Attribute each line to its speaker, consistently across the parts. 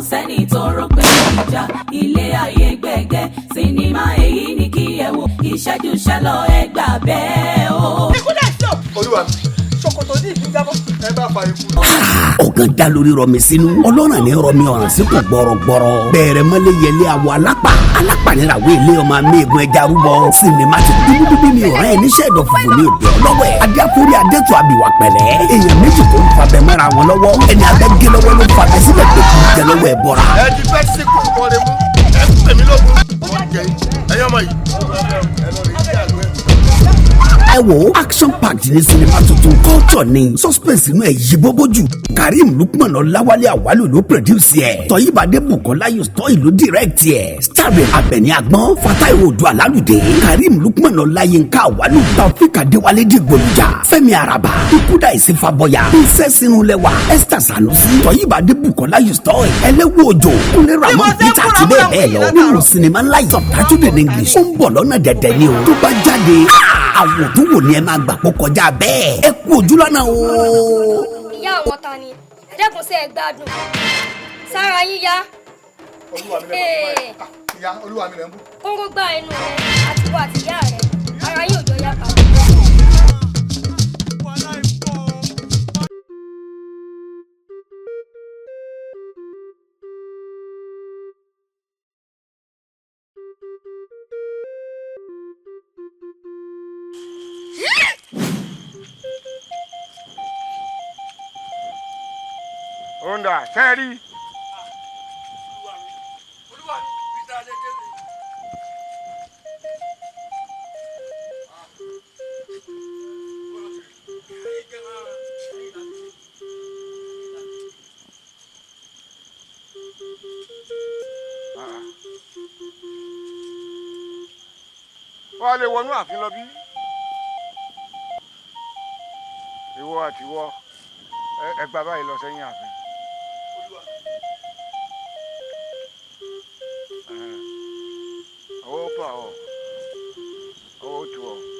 Speaker 1: sẹ́ni tó rò pé ìjà ilé ayé gbẹ̀gẹ́ sinimá èyí ni kí ẹ wò ìṣẹ́jú ṣẹlọ ẹ gbà bẹ́ẹ̀ o.
Speaker 2: ìkúlẹ̀ sọ. olúwa ṣòkòtò ní ìlú jábọ́. ẹ bá fa ikú.
Speaker 3: ọ̀gán dá lórí rọmi sínú ọlọ́run ní rọmi ọ̀ràn sí kò gbọ́rọ̀gbọ́rọ̀ bẹ̀rẹ̀ mọ́lẹ̀ yẹlé àwọ̀ alápá níràwé ilé ọmọ améegun ẹja rúbọ sinimá ti dúdúdú mi ọ̀rẹ́ ẹ̀ níṣẹ́ ẹ̀dọ̀ fùfú ní òde ọlọ́wẹ̀ adéakórí adétò àbíwá pẹ̀lẹ́ èèyàn méjì tó ń fabẹ́ mọ́ra wọn lọ́wọ́ ẹni abẹ́ gé lọ́wọ́ ló fabẹ́ síbẹ̀ pé kì í jẹ lọ́wọ́ ẹ̀ bọ́ra.
Speaker 2: ẹ ti fẹ́ sí kó wọlé mú ẹ pè mí lógun. ẹyọ ọmọ yìí.
Speaker 3: ẹ wo action packed ní sinimá tuntun culture ni suspense inú ẹ yí bóbó jù Karim Lukman Ọláwálé Àwálù ló produce ẹ Tọ́yìnbádé Bùkọ́lá Yusuf ìlú direct ẹ starring Abẹni Agbọ́n Fatai Odu Alálùdé Karim Lukman Ọláyínká Àwálù Taofik Adéwálé Dìgbòlùjà Fẹ́mi Araba Ikuda Ìsìnfàbọ̀yà Princess Inúlẹ́wà Esther Sanusi Tọ́yìnbádé Bùkọ́lá Yusuf Ẹlẹ́wù Òjò Kúnlé Ramon Peter àti bẹ́ẹ̀ bẹ́ẹ̀ lọ nínú sinimá ńlá subtitled in English ó ń bọ̀ lọ́nà dẹ̀dẹ̀ ni o tó bá jáde àwọn tó wò ní ẹ máa gbà pọ̀ kọjá bẹ́ẹ̀ ẹ kú ojú lọ́nà o.
Speaker 4: ìyá àwọn ta ni ẹ̀ẹ́dẹ́kun sí ẹ gbádùn sára yín yá.
Speaker 2: olúwa mi lẹ́ ń bú.
Speaker 4: kóńgó gbá inú rẹ àtiwọ́ àtìyá rẹ ara yín ò jọ yá pa.
Speaker 2: Onda, sẹ́ẹ̀rí. Wọ́n á lè wọnú ààfin lọ bí. Ìwọ àti ìwọ ẹ gbà báyìí lọ sẹ́yìn ààfin. Opa, tu.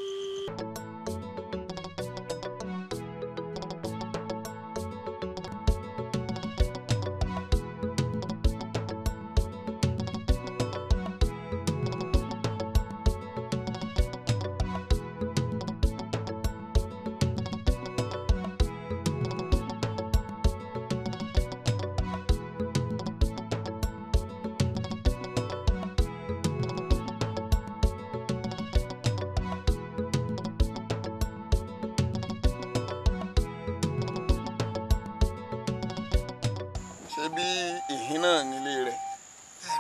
Speaker 5: ṣé bí ìhín náà nílé rẹ̀.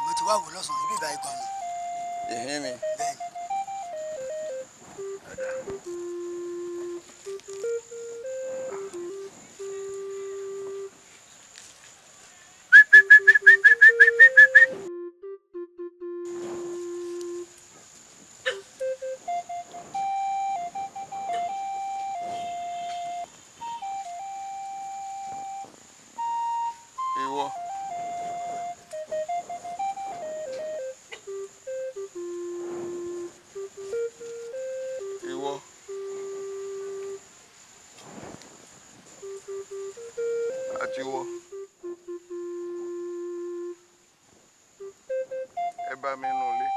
Speaker 6: mo ti wá wò lọ́sàn-án ibi ìbá ikọ̀ ni.
Speaker 5: ìhín ni.
Speaker 6: bẹ́ẹ̀ni.
Speaker 5: ẹ bá mi nù lé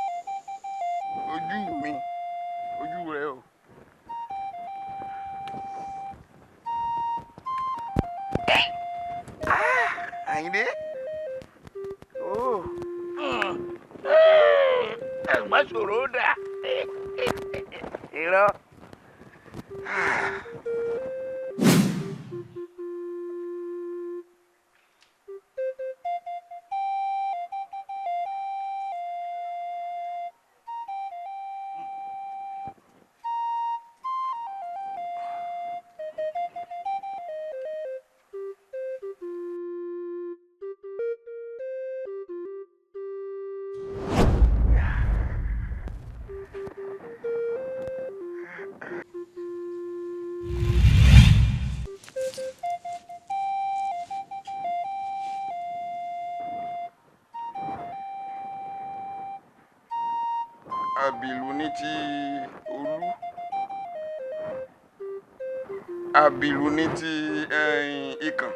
Speaker 5: ojú rẹ o. Àyìndé ẹ̀gbọ́n ṣòro dà irọ́. Àbìlú ní ti Olú, àbìlú ní ti Ìkàn.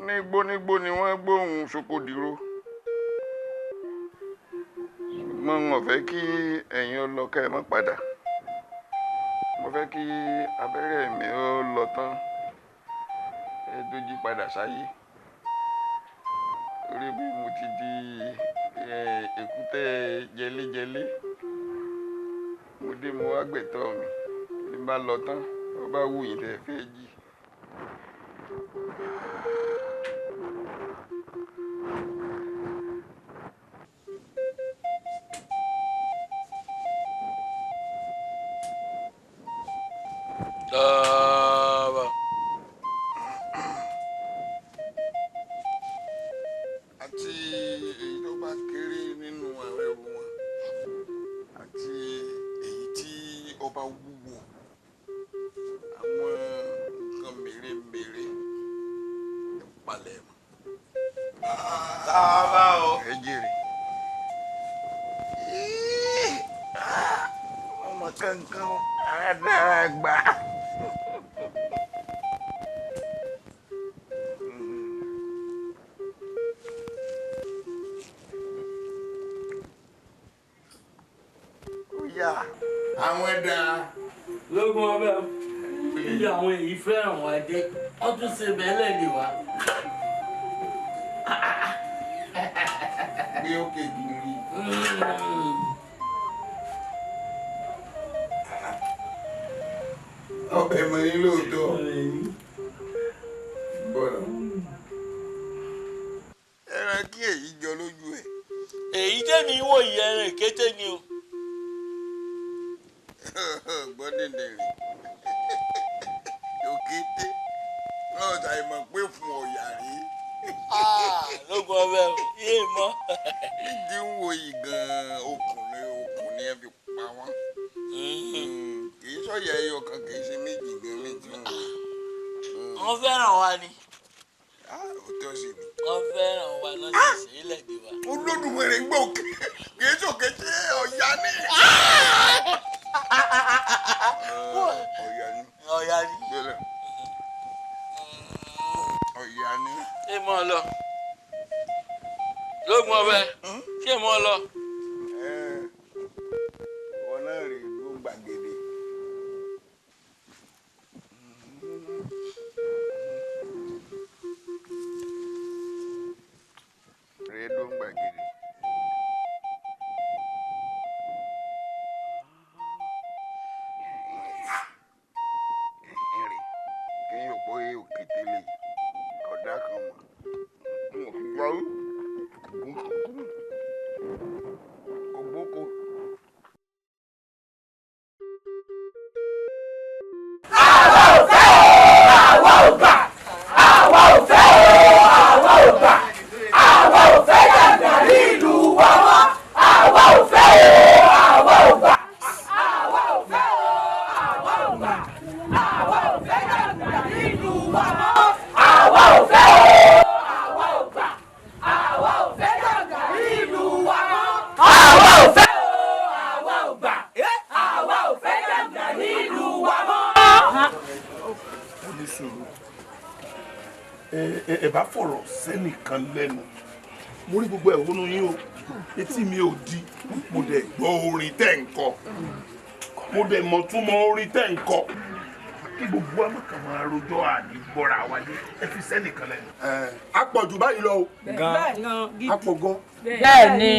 Speaker 5: nígbó ni wọ́n gbóhùn ṣokodìró. Mo fẹ́ kí ẹ̀yin ọlọ́kẹ́ mọ́ padà. Mo fẹ́ kí abẹ́rẹ́ mi ó lọ tán. Ẹ dójú padà sáyé. Orí bí mo ti di èkúté jẹlé. Mo dé mo wá gbẹ̀tọ́ mi. Bí n bá lọ tán, ó bá wù yín tẹ́ fẹ́ jí. Àti èyí tó bá kéré nínú àwọn ẹrù wọn àti èyí tí ó bá wúwo, àwọn nǹkan mèremère palẹ̀ mọ́. Sábà o. Ẹ jèrè. Ọmọ kankan adára gbà. Àwọn ẹ̀dá
Speaker 7: lógún ọbẹ̀ níbi àwọn èyí fẹ́ràn wá dé wọ́n tún ṣe bẹ́ẹ̀lẹ̀ lè wá.
Speaker 5: Bí ó kéjì rí. Ọbẹ̀ mọ̀ ní lóòótọ́. Bọ́lá. Ẹran kí èyí jọ lójú ẹ̀.
Speaker 7: Èyí tẹ́mi wò yìí ẹran kété ni o.
Speaker 5: Gbọ́dẹ̀dẹ̀ rè òkété lọ́ọ̀tà ìmọ̀ pé fún ọ̀yà rí.
Speaker 7: Lógún ọbẹ̀ yé mọ́.
Speaker 5: Nídìí ń wo yìí gan-an okùn ni ẹ fi pa wọ́n. Kì í sọ̀yà ẹyọ kan kì í ṣe méjì gan méjì ń wò.
Speaker 7: Wọ́n fẹ́ràn wa ni.
Speaker 5: Òótọ́ sì ni.
Speaker 7: Wọ́n fẹ́ràn wa lọ́sẹ̀ sí ilẹ̀ dè wa.
Speaker 5: Olódùmarè gbọ́ òkè kì í sòkété ọ̀yà ni.
Speaker 7: Ọ̀yà ni.
Speaker 5: Ọ̀yà ni.
Speaker 7: Ṣé mo lọ? Lógún ọbẹ̀ ṣé mo lọ?
Speaker 5: Wọn náà rè ló gbàgede. Rè ló gbàgede.
Speaker 2: ẹ bá fọ̀rọ̀ sẹ́nìkan lẹ́nu mo rí gbogbo ẹ̀hónú yín o etí mi ò di mo dẹ̀ gbọ́ orin tẹ́ ń kọ mo dẹ̀ mọ̀ túmọ̀ orin tẹ́ ń kọ kí gbogbo amọ̀kàn máa rojọ́ àní gbọ́ra wa ní ẹ fi sẹ́nìkan lẹ́nu.
Speaker 8: Apọ̀jù báyìí lọ o apọ̀ gan.
Speaker 9: Bẹ́ẹ̀ni.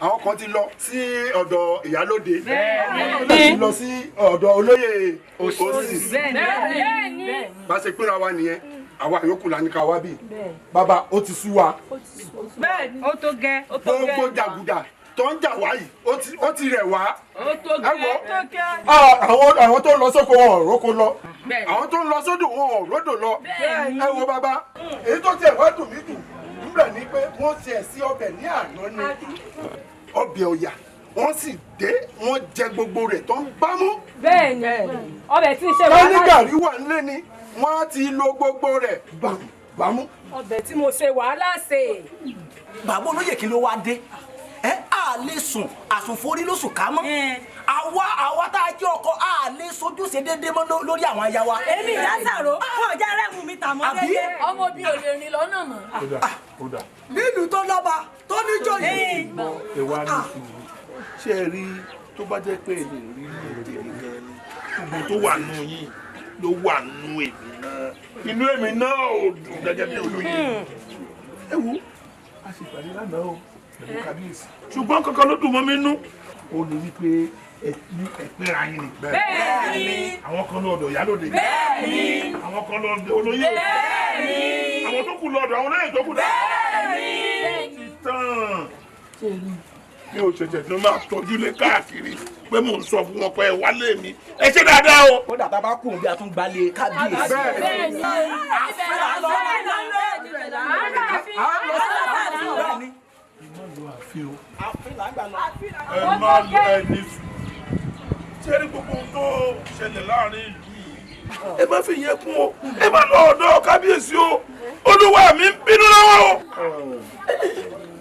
Speaker 8: Àwọn kan ti lọ sí ọ̀dọ̀ ìyálóde. Bẹ́ẹ̀ni. Ti lọ sí ọ̀dọ̀ olóyè òsì.
Speaker 9: Bẹ́ẹ̀ni.
Speaker 8: Bá ṣe pínra wa nìyẹn àwa yòókù la ní ká wá bí. Bàbá ó ti sú wa.
Speaker 9: Bẹ́ẹ̀ni. Ó tó gẹ́.
Speaker 8: Gbogbo jàgùdà tó ń jà wá yìí ó ti rẹ̀ wá.
Speaker 9: Ó tó gẹ́.
Speaker 8: Àwọn tó ń lọ sóko wọn ò róko lọ. Àwọn tó ń lọ sódò wọn ò ródò lọ. Ẹ wo bàbá èyí tó tiẹ̀ wá dùn mí dùn níbẹ̀ ni pé wọ́n tiẹ̀ sí ọbẹ̀ ní àná ni ọbẹ̀ ọ̀yà wọ́n sì dé wọ́n jẹ gbogbo rẹ̀ tó ń bámú.
Speaker 9: Bẹ́ẹ̀ni ọbẹ̀ tí ń ṣe wàhálà.
Speaker 8: Ká ní gàrí wà nílé ni wọ́n á ti lo gbogbo rẹ̀ bámú.
Speaker 9: Ọbẹ̀ tí mo ṣe wàhálà ṣe.
Speaker 3: Bàbá olóyè kí ló wá dé? A lè sùn àsùnforí lóṣù ká mọ́
Speaker 10: àwa tá a jẹ́ ọkọ a lè sojúṣe déédéé mọ́ lórí àwọn aya wa.
Speaker 11: èmi ìdásàrò fún ọjà rẹ̀mú mi tà mọ́ déédéé. ọmọ bí ò lè rìn lọ́nà mọ́.
Speaker 2: kódà.
Speaker 10: nílùú tó lọ́ba tó níjòyè.
Speaker 2: ìwà ní sùúrù ṣé ẹ rí tó bá jẹ́ pé èlé rí ní èdè nìkan ni gbogbo tó wà nù yín ló wà nù èmi náà inú èmi náà ò dùn gẹ́gẹ́ bí olóyè. ẹ wo a sì pàdé lánàá o pẹ̀lú kábíyèsí ṣùgbọ́n kankan ló dùn mọ́ mi nú ó ní wípé ẹ̀pẹ́ra yín ni. bẹ́ẹ̀ni. àwọn kan lọ́dọ̀ ìyálóde. bẹ́ẹ̀ni. àwọn kan lọ́dọ̀ olóyè. bẹ́ẹ̀ni. àwọn tó kù lọ́dọ̀ àwọn olóyè tó kù dá. bẹ́ẹ̀ni. tán mi ò ṣẹ̀ṣẹ̀ tó máa tọ́jú lé káàkiri pé mò ń sọ fún wọn pé ẹ wálé mi ẹ ṣe dáadáa o.
Speaker 10: ó dàbá bá kùn bí a tún gbalẹ̀ kábíyèsí.
Speaker 11: bẹ́ẹ̀ni.
Speaker 2: ẹ má lọ ẹni sùn tí ẹni gbogbo tó ṣẹlẹ̀ láàrin ìlú yìí ẹ má fi yẹn kún o ẹ má lọ ọ̀dọ̀ kábíyèsí o olúwa mi ń bínú lọ́wọ́ o.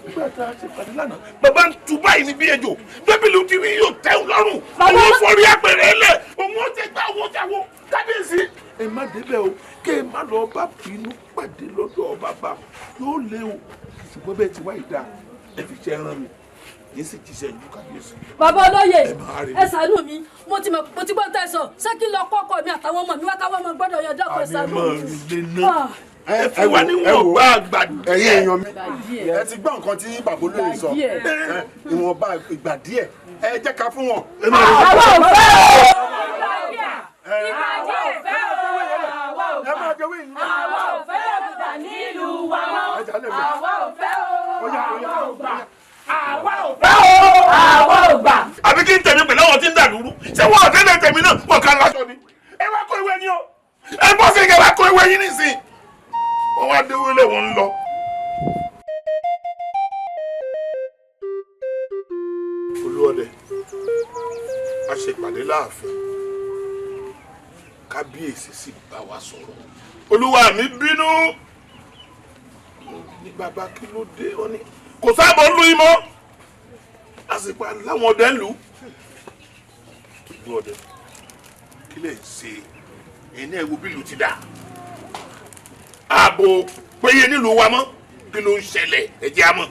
Speaker 2: nígbà tá a ṣe pàdé lánàá bàbá ń tu báyìí ní bí ejò bébìlì tí mi yóò tẹ́ ò lọ́rùn owó fọrí àpẹẹrẹ lẹ̀ òun ó ti gbà owó jáwó kábíyèsí. ẹ má débẹ̀ o kí ẹ má lọ bá bínú pàdé lọ́dọ̀ bàbá yóò lé o ṣùgbọ́n bẹ́ẹ̀ ti wá ìdá ẹ fi ṣe ẹran mi yìí sì jíṣẹ́ ìlú kábíyèsí.
Speaker 12: bàbá olóyè ẹ ṣàánú mi mo ti gbọ́ tẹ̀sán ṣé kí n lọ kọ́kọ́ mi àtàwọn ọmọ mi wá káwọn ọmọ gbọ́dọ̀ yọjọ́ ọkọ̀ ẹ ṣàánú mi.
Speaker 2: ẹ fi wá ní wọn bá àgbà díẹ̀.
Speaker 8: ẹ̀yin èèyàn mi ẹ ti gbọ́ nǹkan tí bàbá olóyè sọ ìwọ̀nba ìgbà díẹ̀ ẹ jẹ́ ká fún wọn.
Speaker 11: àwa ò fẹ́ o. ìbàjẹ́ ò fẹ́ o.
Speaker 8: ẹ máa jẹ wíìnì.
Speaker 11: àwa ò fẹ́ òkúta nílùú wa mọ́. àwa ò fẹ́ o. àwa ò gbà. àwa ò fẹ́ o. àwa ò gbà.
Speaker 2: àbí kí n tẹ̀mí pẹ̀lú àwọn tí ń dàlúrú ṣé wọn ò tẹ́lẹ̀ tẹ̀mí náà wọn kà láṣọ ni. ẹ wá kó ìwé yín o ẹ bọ́ sí ẹ wá kó ìwé yín nísìn wọn wá déwé lé wọn ń lọ. olúọdẹ a ṣèpàdé láàfin kábíyèsí sì bá wa sọ̀rọ̀ olúwa mi bínú ní bàbá kí ló dé ọ ní kò sábà ń lu imọ́ àsìkò láwọn ọdẹ ń lù olúọdẹ kí lè ṣe ẹni ẹwọ bílù ti dà ààbò péye nílùú wa mọ́ kí ló ń ṣẹlẹ̀ ẹ̀jẹ̀ àmọ́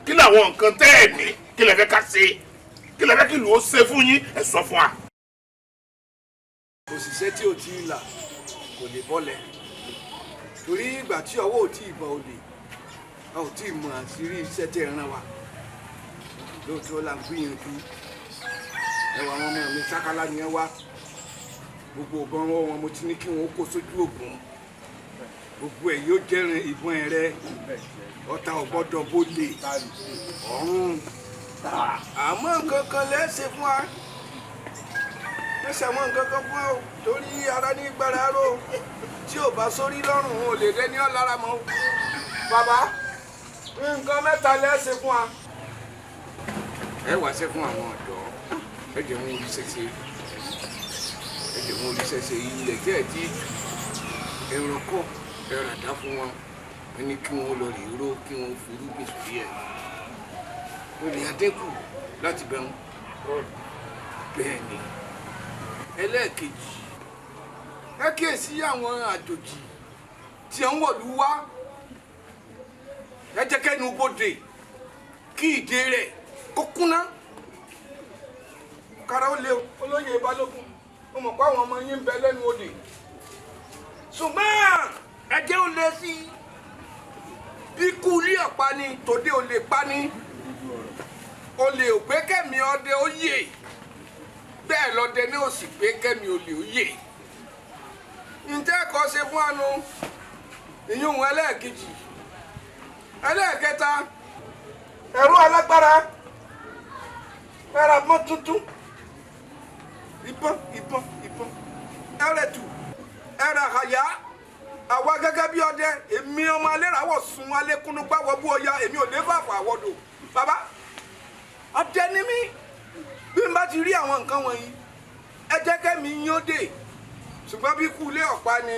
Speaker 2: kí làwọn nǹkan tẹ́ ẹ̀ ní kí lè fẹ́ ká ṣe kí lè fẹ́ kí lù ó ṣe fún yín ẹ sọ fún wa.
Speaker 13: òṣìṣẹ́ tí ò tí ì là kò lè bọ́lẹ̀ torí ìgbà tí ọwọ́ ò tí ì bọ olè a ò tí ì mọ àṣírí iṣẹ́ tẹ̀ ràn wá lóòótọ́ la ń gbìyànjú ẹwà àwọn ọmọ mi sákálá ni ẹ wá gbogbo ọgbọ́n wọn mo ti ní kí wọn kó sójú ògùn gbogbo ẹ̀ yóò jẹ́rin ìbọn ẹ̀rẹ́ ọ̀tá ọ̀gbọ́dọ̀ bólè ọ̀run àmọ́ nǹkan kan lẹ́sẹ̀ fún wa ẹsẹ̀ àwọn nǹkan kan fún wa torí ara ní gbára ró tí ò bá sórí lọ́rùn ò lè rẹ́ ní ọ̀lára mọ́ bàbá nǹkan mẹ́ta lẹ́sẹ̀ fún wa. ẹ wá ṣe fún àwọn ọ̀dọ́ ẹ jẹ́ wọn oríṣẹ́ ṣe ẹ jẹ́ wọn oríṣẹ́ ṣe ilẹ̀ tí ẹ̀ tí ẹranko ẹran dá fún wọn wọn ní kí wọn lọ rí ró kí wọn fi irúgbìn sórí ẹ̀ olè adẹ́kù láti bẹ̀rù bẹ́ẹ̀ ni ẹlẹ́ẹ̀kejì ẹ kíyèsí àwọn àjòjì tí ẹ ń wọ̀lú wá ẹ jẹ́ kẹ́nu bodè kí ìdè rẹ̀ kó kúnná kára ó lé olóyè balógun ó mọ̀ pé àwọn ọmọ yín ń bẹ lẹ́nu odè ṣùgbọ́n ẹ̀jẹ̀ ò lé sí bí kú ilé ọ̀pá ni tòde ò lè pa ni o lè ò pé kẹ́mi ọdẹ ó yè bẹ́ẹ̀ lọ́dẹ ní òsì pé kẹ́mi olè ó yè ǹjẹ́ ẹ̀kọ́ ṣe fún àánú ìyún ẹlẹ́ẹ̀kejì ẹlẹ́ẹ̀kẹta ẹ̀rọ alágbára ẹ̀rọ mọ́ tuntun ìbọn ẹ̀rẹ̀tù ẹ̀rọ àyà àwa gẹ́gẹ́ bí ọdẹ èmi ọmọ alẹ́ràwọ̀ sun alẹ́kúnnú gbáwọ́ bú ọya èmi ò lè fàfà àwọ̀dò bàbá ọdẹ ní mí bí n bá ti rí àwọn nǹkan wọ̀nyí ẹ jẹ́ kẹ́mi yín ó dé ṣùgbọ́n bí kú ilé ọ̀pá ni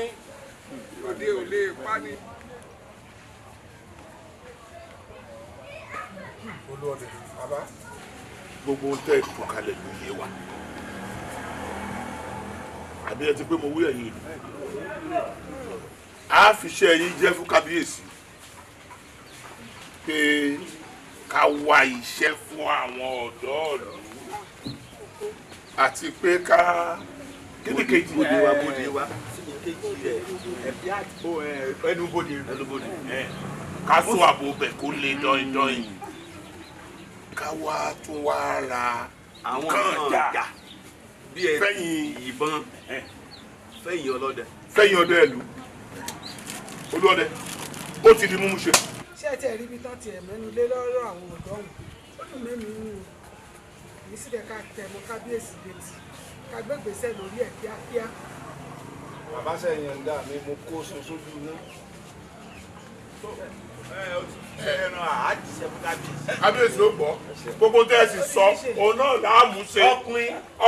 Speaker 13: òde ò lè pa ni.
Speaker 8: olùọdẹ bàbá
Speaker 2: gbogbo ohun tẹ́ ìkó kalẹ̀ ló yé wa àbí ẹ ti pé mo wí ẹ̀yìn a fi ṣe ẹ̀yin jẹ́ fún kábíyèsí pé ká wá iṣẹ́ fún àwọn ọ̀dọ́ ìlú àti pé ká kíni kejì
Speaker 14: bóde wa síbi kejì rẹ ẹbí àti ẹnubodè
Speaker 2: ká sún àbò bẹ̀ kó lè dọ́yìn ká wá tún wá ra
Speaker 14: àwọn
Speaker 2: kànga
Speaker 14: bí fẹ̀yìn ìbọn fẹ̀yìn ọlọ́dẹ
Speaker 2: ìlú olúọdẹ ó ti di mímú ṣe.
Speaker 15: ṣé ẹ tiẹ̀ rí ibi tán tiẹ̀ mẹ́nu lé lọ́rọ̀ àwọn ọ̀dọ́ ọ̀hún ó dùn mí nínú èyí sì kẹ́ ká tẹ̀ mọ́ kábíyèsí létí ká gbégbèsè lórí ẹ̀ kíákíá.
Speaker 13: bàbá sẹ́yìn ń dà mí mo kó sun sójú iná.
Speaker 2: kábíyèsí ló gbọ́ gbogbo tẹ́ ẹ sì sọ òun náà láàmú ṣe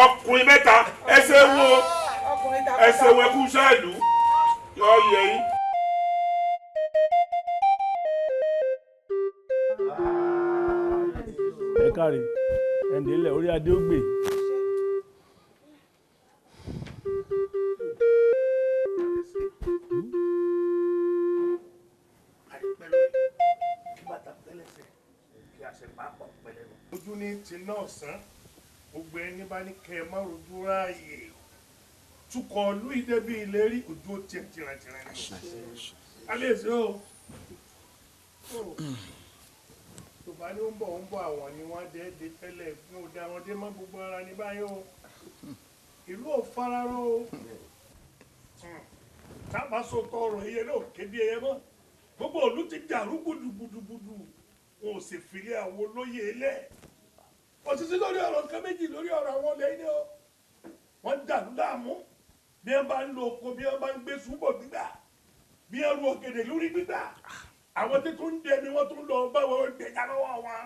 Speaker 2: ọkùnrin mẹ́ta ẹsẹ̀ wo ẹkú ṣáàlú yọ yẹ yín.
Speaker 16: ẹ káre ẹ̀ǹdẹ̀lẹ̀ orí adé ó gbè.
Speaker 2: ojú ní ti náà sán gbogbo ẹni bá ní kẹ́ ẹ má rojú ráàyè tukọ̀ ìlú ìdẹ́bí ìlérí ojú ó tiẹ̀ tìrantìran ní kábíyèsí o yorùbá ní ó ń bọ̀ àwọn ni wọ́n dé tẹ́lẹ̀ fún òde àwọn dé mọ́ gbogbo ara ní báyìí o ìlú ò fararọ o tábà sọ̀tọ̀ ọ̀rọ̀ iye náà kéde ẹyẹ mọ́ gbogbo ìlú ti dàrú gbùdùgbùdùgbùdù wọn ò sì fìlẹ̀ àwọn olóyè ilẹ̀ òṣìṣẹ́ lórí ọ̀rọ̀ nǹkan méjì lórí ọ̀rọ̀ àwọn olè ní o wọ́n dàrú láàmú bí wọ́n bá ń lo oko bí wọ́n bá ń gbé súbọ̀ gbígbà bí wọ́n ru òkèdè lórí gbígbà àwọn tí tó ń dẹ ni wọ́n tún lọ bá wọn gbẹ̀jà lọ́wọ́ wọn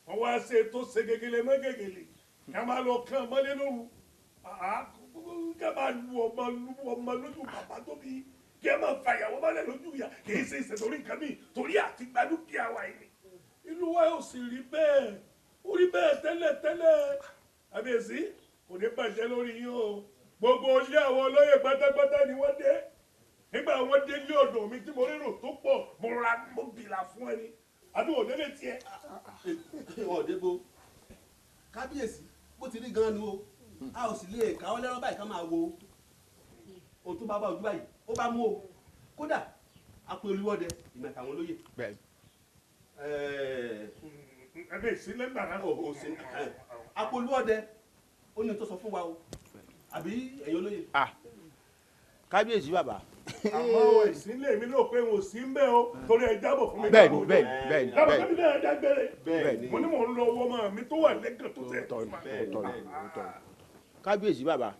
Speaker 2: wọ́n wá ṣe tó ṣe gègèlè mọ́ gègèlè ká máa lọ kàn mọ́lé lóru ká máa lu ọmọ lójú bàbá tó bí kí ẹ máa fa ìyàwó mọ́lẹ̀ lójú ìyá kì í ṣe ìṣètòrí nǹkan mi torí àti gbadúkìá wa yìí ìlú wa yóò sì rí bẹ́ẹ̀ ó rí bẹ́ẹ̀ tẹ́lẹ̀ àbẹ̀sí kò ní bàjẹ́ lórí yín o gbogbo ilé àwọn olóyè pátápátá ni wọ́n dé nígbà wọn dé ilé ọ̀dọ̀ mi tí mo rérò tó pọ̀ mo bìlà fún ẹni àbí wò délé tiẹ̀.
Speaker 14: wọn ò dégbò kábíyèsí bó ti rí gan-an nu o a ò sì lè káwọ́ lẹ́rọ̀ báyìí ká máa wo ohun tó bá bá ojú báyìí ó bá mú o kódà apò olúwọ́dẹ ìmọ̀ àtàwọn olóyè.
Speaker 2: ẹbí ìsílẹ̀ gbàrà
Speaker 14: ò sí apò olúwọ́dẹ ó ní tó sọ fún wa o àbí ẹ̀yin olóyè.
Speaker 17: kábíyèsí bàbá.
Speaker 2: àmọ́ ìsílẹ̀ mi ló pé n ò sí ń bẹ́ o torí ẹ jábọ̀ fún mi.
Speaker 17: bẹ́ẹ̀ni
Speaker 2: jábọ̀ fún mi náà dágbére mo ní mò ń lọ owó ọmọ mi tó wà lẹ́gàn tó tẹ̀.
Speaker 17: kábíyèsí bàbá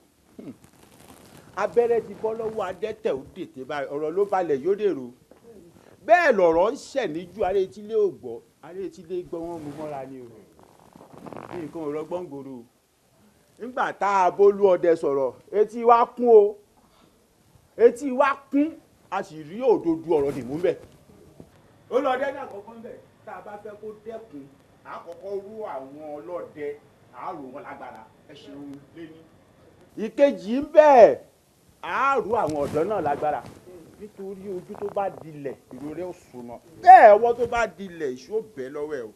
Speaker 17: abẹ́rẹ́ ti bọ́ lọ́wọ́ adẹ́tẹ̀ ó dètè báyìí ọ̀rọ̀ ló balẹ̀ yóò dèrò bẹ́ẹ̀ lọ̀rọ̀ ń ṣẹ̀ níjú aré etílé ò gbọ́ aré etílé gbọ́ wọn mú mọ́ra ni o nǹkan ò rọgbọ́n gbòòrò nígbà tá a bólú ọdẹ sọ̀rọ̀ etí wa kún o etí wa kún a sì rí òdodo ọ̀rọ̀ dìmú bẹ́ẹ̀. ó lọ dẹ́ ní àkọ́kọ́ bẹ́ẹ̀ tá a bá fẹ́ kó dẹ́kun àkọ́kọ́ rú àwọn ọlọ́dẹ àárò wọn lágbára ẹ ṣeun lé ní. ìkejì ń bẹ́ẹ̀ àárò àwọn ọ̀dọ́ náà lágbára nítorí ojú tó bá dilẹ̀ ìrora ó súnmọ́ bẹ́ẹ̀ ọwọ́ tó bá dilẹ̀ ìṣó bẹ́ẹ̀ lọ́wọ́ ẹ̀ o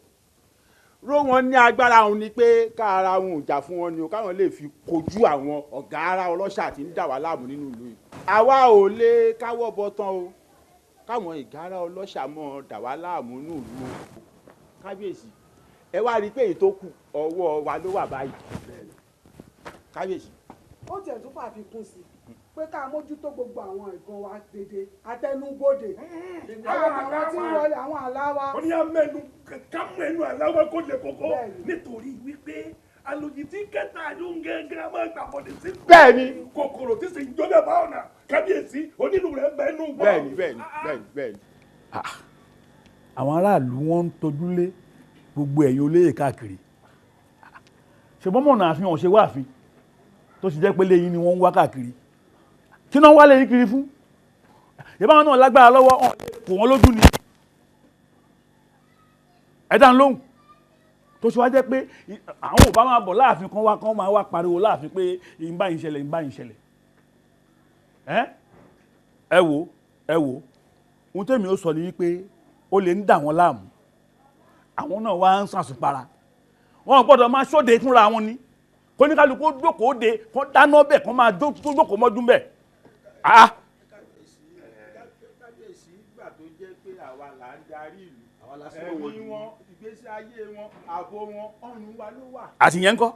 Speaker 17: ró wọn ní agbára òun ni pé kára wọn ò jà fún wọn ni o káwọn lè fi kojú àwọn ọ̀gá ara ọlọ́ṣà tí ń dà wá láàmú nínú ìlú yìí àwa ò lè káwọ́ bọ́ tán o káwọn ìgárá ọlọ́ṣà mọ́ dà wá láàmú nínú ìlú o kábíyèsí ẹ wá rí i pé èyí tó kù ọwọ́ wa ló wà báyìí kábíyèsí.
Speaker 15: ó tiẹ̀ tún fàfikún sí pé ká mójútó gbogbo àwọn nǹkan wa dédé àtẹnubodè àwọn tí ń wọlé àwọn àláwa.
Speaker 2: ó ní amẹnu ká mẹnu àláwa kó lè kókó nítorí wípé alòjì tí kẹta ló ń gẹ́gẹ́ máa gbà bọ̀dé sí.
Speaker 17: bẹ́ẹ̀ni
Speaker 2: kòkòrò tí sì ń jọlẹ̀ bá ọ̀nà kábíyèsí onílù rẹ̀ bẹ́ẹ̀ nù gbọ́.
Speaker 17: bẹ́ẹ̀ni.
Speaker 16: àwọn aráàlú wọn ń tojúlé gbogbo ẹ̀yin olóyè káàkiri ṣùgbọ́n mọ̀nà àfihàn ṣe wá àfin tó sì jẹ́ pé lẹ́yìn ni wọ́n ń wá káàkiri kí náà wá lè yí kiri fún ìyẹ́bá wọn náà lágbára lọ́wọ́ kò wọ́n lójú ni ẹ̀dá lóhùn tó ṣe wá jẹ́ pé àwọn ò bá máa bọ̀ láàfin kan máa wá pariwo láàfin pé ń bá yín ṣẹlẹ̀. ẹ wò ohun tèmi ó sọ ni wípé ó lè ń dà wọ́n láàmú àwọn náà wá ń sàṣùpara wọn gbọ́dọ̀ máa ṣóde fúnra wọn ni kó ní kálukú jókòó de kó dáná bẹ̀ kó máa jókòó mọ́dún bẹ̀.
Speaker 17: kábíyèsí gbà tó jẹ́ pé àwa là ń darí ìlú ẹ̀mí wọn ìgbésí ayé wọn ààbò wọn ọ̀run wa ló wà.
Speaker 16: àti yẹn ń kọ́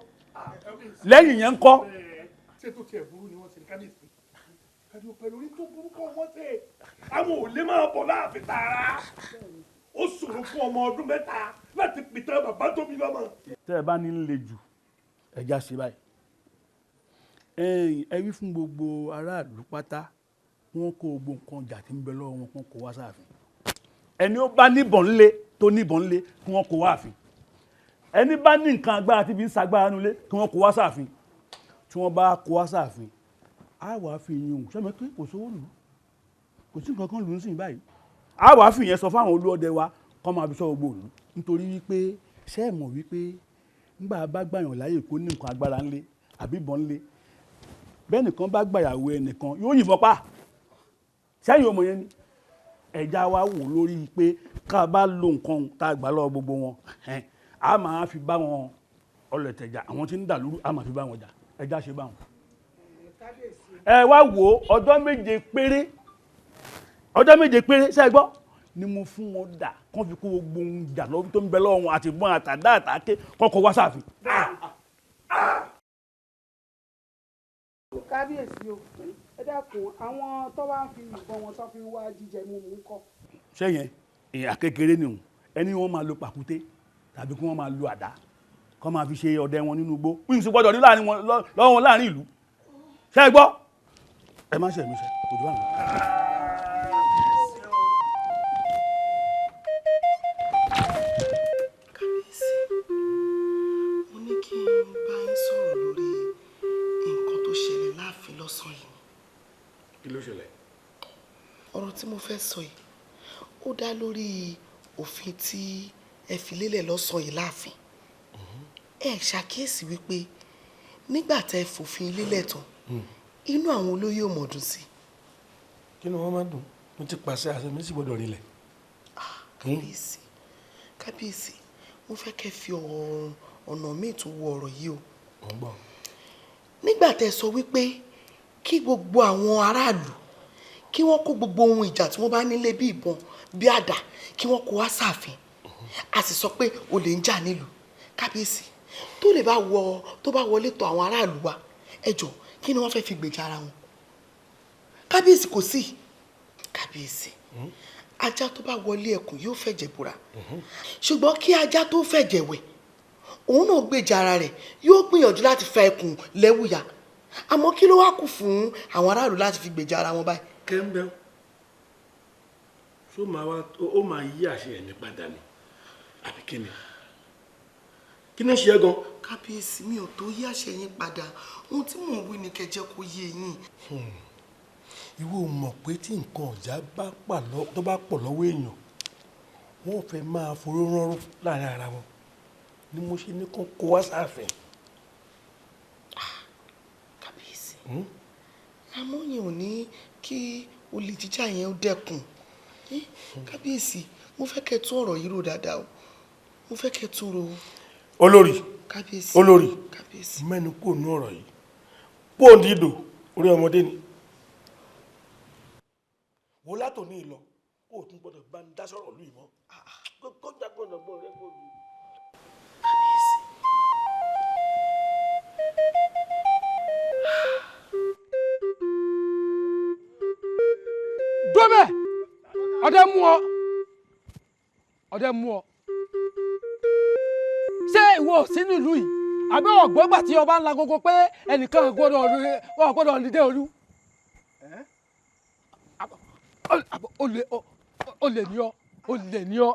Speaker 16: lẹ́yìn yẹn ń kọ́.
Speaker 8: ṣé tó tiẹ̀ burú ni wọ́n ṣe ní kábíyèsí kájú pẹ̀lú orí tó burúkọ wọ́n ṣe àwọn ò lè máa bọ̀ láàfin tààrà ó ṣòro fún ọmọ ọdún mẹ́ta láti pìtàn bàbá tó bí lọ́mọ.
Speaker 16: tẹ́ ẹ bá ní lè jù ẹja ṣe báyìí ẹ wí fún gbogbo aráàlú pátá wọn kó gbogbo nǹkan ọjà tí ń bẹ lọ́wọ́ wọn kó wá sáàfin ẹni ó bá níbọn ńlé tó níbọn ńlé kí wọ́n kó wá àfin ẹni bá ní nǹkan agbára tí bí ń sagbára nulẹ̀ kí wọ́n kó wá sáàfin tí wọ́n bá kó wá sáàfin á wàá fi yín òun sẹ́mi pé kò sówó lù kò sí nǹkan kan lù ú sìn báyìí á wàá fi yẹn sọ fáwọn olóòdẹ wa kọ́ máa fi sọ gbogbo òlu nítorí wípé ṣé ẹ mọ̀ wípé nígbà bá gbàyàn láyè kó ní nǹkan agbára ńlé àbí ìbọn ńlé bẹ́ẹ̀ nìkan bá gbàyàwó ẹnìkan yóò yìnbọn pa sẹ́yìn ọmọ yẹn ni ẹja wa wò lórí pé ká bá lo nǹkan tá a gbà lọ́wọ́ gbogbo wọn a máa fi bá wọn ọlọ̀tẹ̀jà àwọn tí ń dà lóru a máa fi bá wọn jà ẹja ṣe bá wọn. ẹ wá wo ọjọ́ méje péré ṣe gbọ́ ni mo fún wọn dà kán fi kó gbogbo ohun jà lọ́wọ́ tó ń bẹ lọ́wọ́ wọn àti ìbọn àtàdá àtàké kọ́kọ́ wá sáàfin.
Speaker 15: kábíyèsí o ẹ dákun àwọn tó wá ń fi ìbọn wọn tó fi wá jíjẹ mímu ńkọ́.
Speaker 16: sẹ́yìn èèyàn kékeré nìhun ẹni wọ́n máa lo pàkúté tàbí kí wọ́n máa lo àdá kọ́ máa fi ṣe ọdẹ wọn nínú igbó wíńsì gbọ́dọ̀ ní lọ́wọ́ wọn láàrin ìlú ṣe gbọ́ ẹ má ṣe mí ṣe kò jù àwọn.
Speaker 18: kábíyèsí mo ní kí n bá yín sọ̀rọ̀ lórí nǹkan tó ṣẹlẹ̀ láàfin lọ́sàn-án yìí.
Speaker 8: kí ló ṣẹlẹ̀.
Speaker 18: ọ̀rọ̀ tí mo fẹ́ sọ yìí ó dá lórí òfin tí ẹ fi lélẹ̀ lọ́sàn-án yìí láàfin. ẹ ṣàkíyèsí wípé nígbà tẹ́ ẹ fòfin lélẹ̀ tán inú àwọn olóyè ò mọ̀ dùn sí.
Speaker 8: kí ni wọ́n máa dùn mo ti pàṣẹ àṣẹ mi sì gbọ́dọ̀ rinlẹ̀.
Speaker 18: kábíyèsí mo fẹ́ kẹ́ fi ọ̀nà míì tó wo ọ̀rọ̀ yìí o. nígbà tẹ́ ẹ sọ wípé kí gbogbo àwọn aráàlú kí wọ́n kó gbogbo ohun ìjà tí wọ́n bá nílé bí ìbọn bí àdá kí wọ́n kó wá sáàfin a sì sọ pé olè ń jà nílùú kábíyèsí tó bá wọlé tọ̀ àwọn aráàlú wa ẹ jọ̀ọ́ kí ni wọ́n fẹ́ fi gbèjà ara wọn kábíyèsí kò sí kábíyèsí ajá tó bá wọlé ẹkùn yóò fẹ̀jẹ̀ búra ṣùgbọ́n kí ajá tó fẹ̀jẹ̀ wẹ̀ òun náà gbèjà ara rẹ̀ yóò gbìyànjú láti fa ẹkùn lẹ́wùyà àmọ́ kí ló wá kù fún àwọn aráàlú láti fi gbèjà ara wọn báyìí.
Speaker 8: kẹ́ńbẹ́ ó máa yí àṣẹ ẹ̀ ní padà ni àbí kí ni ṣe é gan.
Speaker 18: kábíyèsí mi ò tó yí àṣẹ yín padà ohun tí mò ń wí ni kẹjẹ kó yé yín.
Speaker 8: ìwọ mọ̀ pé tí nǹkan ọ̀já tó bá pọ̀ lọ́wọ́ èèyàn wọ́n fẹ́ máa foró rọrùn láàrin ara wọn ni mo ṣe ní kó wá sáàfin.
Speaker 18: kábíyèsí àmọ́ yẹn ò ní kí olè jíjà yẹn ó dẹ́kun kábíyèsí mo fẹ́ kẹ́ tún ọ̀rọ̀ yìí rò dáadáa o mo fẹ́ kẹ́ tún rò.
Speaker 8: olórí mẹ́nu kò nú ọ̀rọ̀ yìí pọ́ǹdì ìdò orí ọmọdé ni wo látò ní ìlọ ó tún gbọ́dọ̀ bá ń dá sọ̀rọ̀ lù ìmọ̀ kọjá gbọ́dọ̀ gbọ́ rẹ kó lu.
Speaker 19: dọ́bẹ̀ ọdẹ mú ọ ṣé ìwọ sínú ìlú yìí àbí ọ̀gbọ́n gbà tí ọba ńlá gogo pé ẹnìkan gbọ́dọ̀ nídé olú olè ní ọ.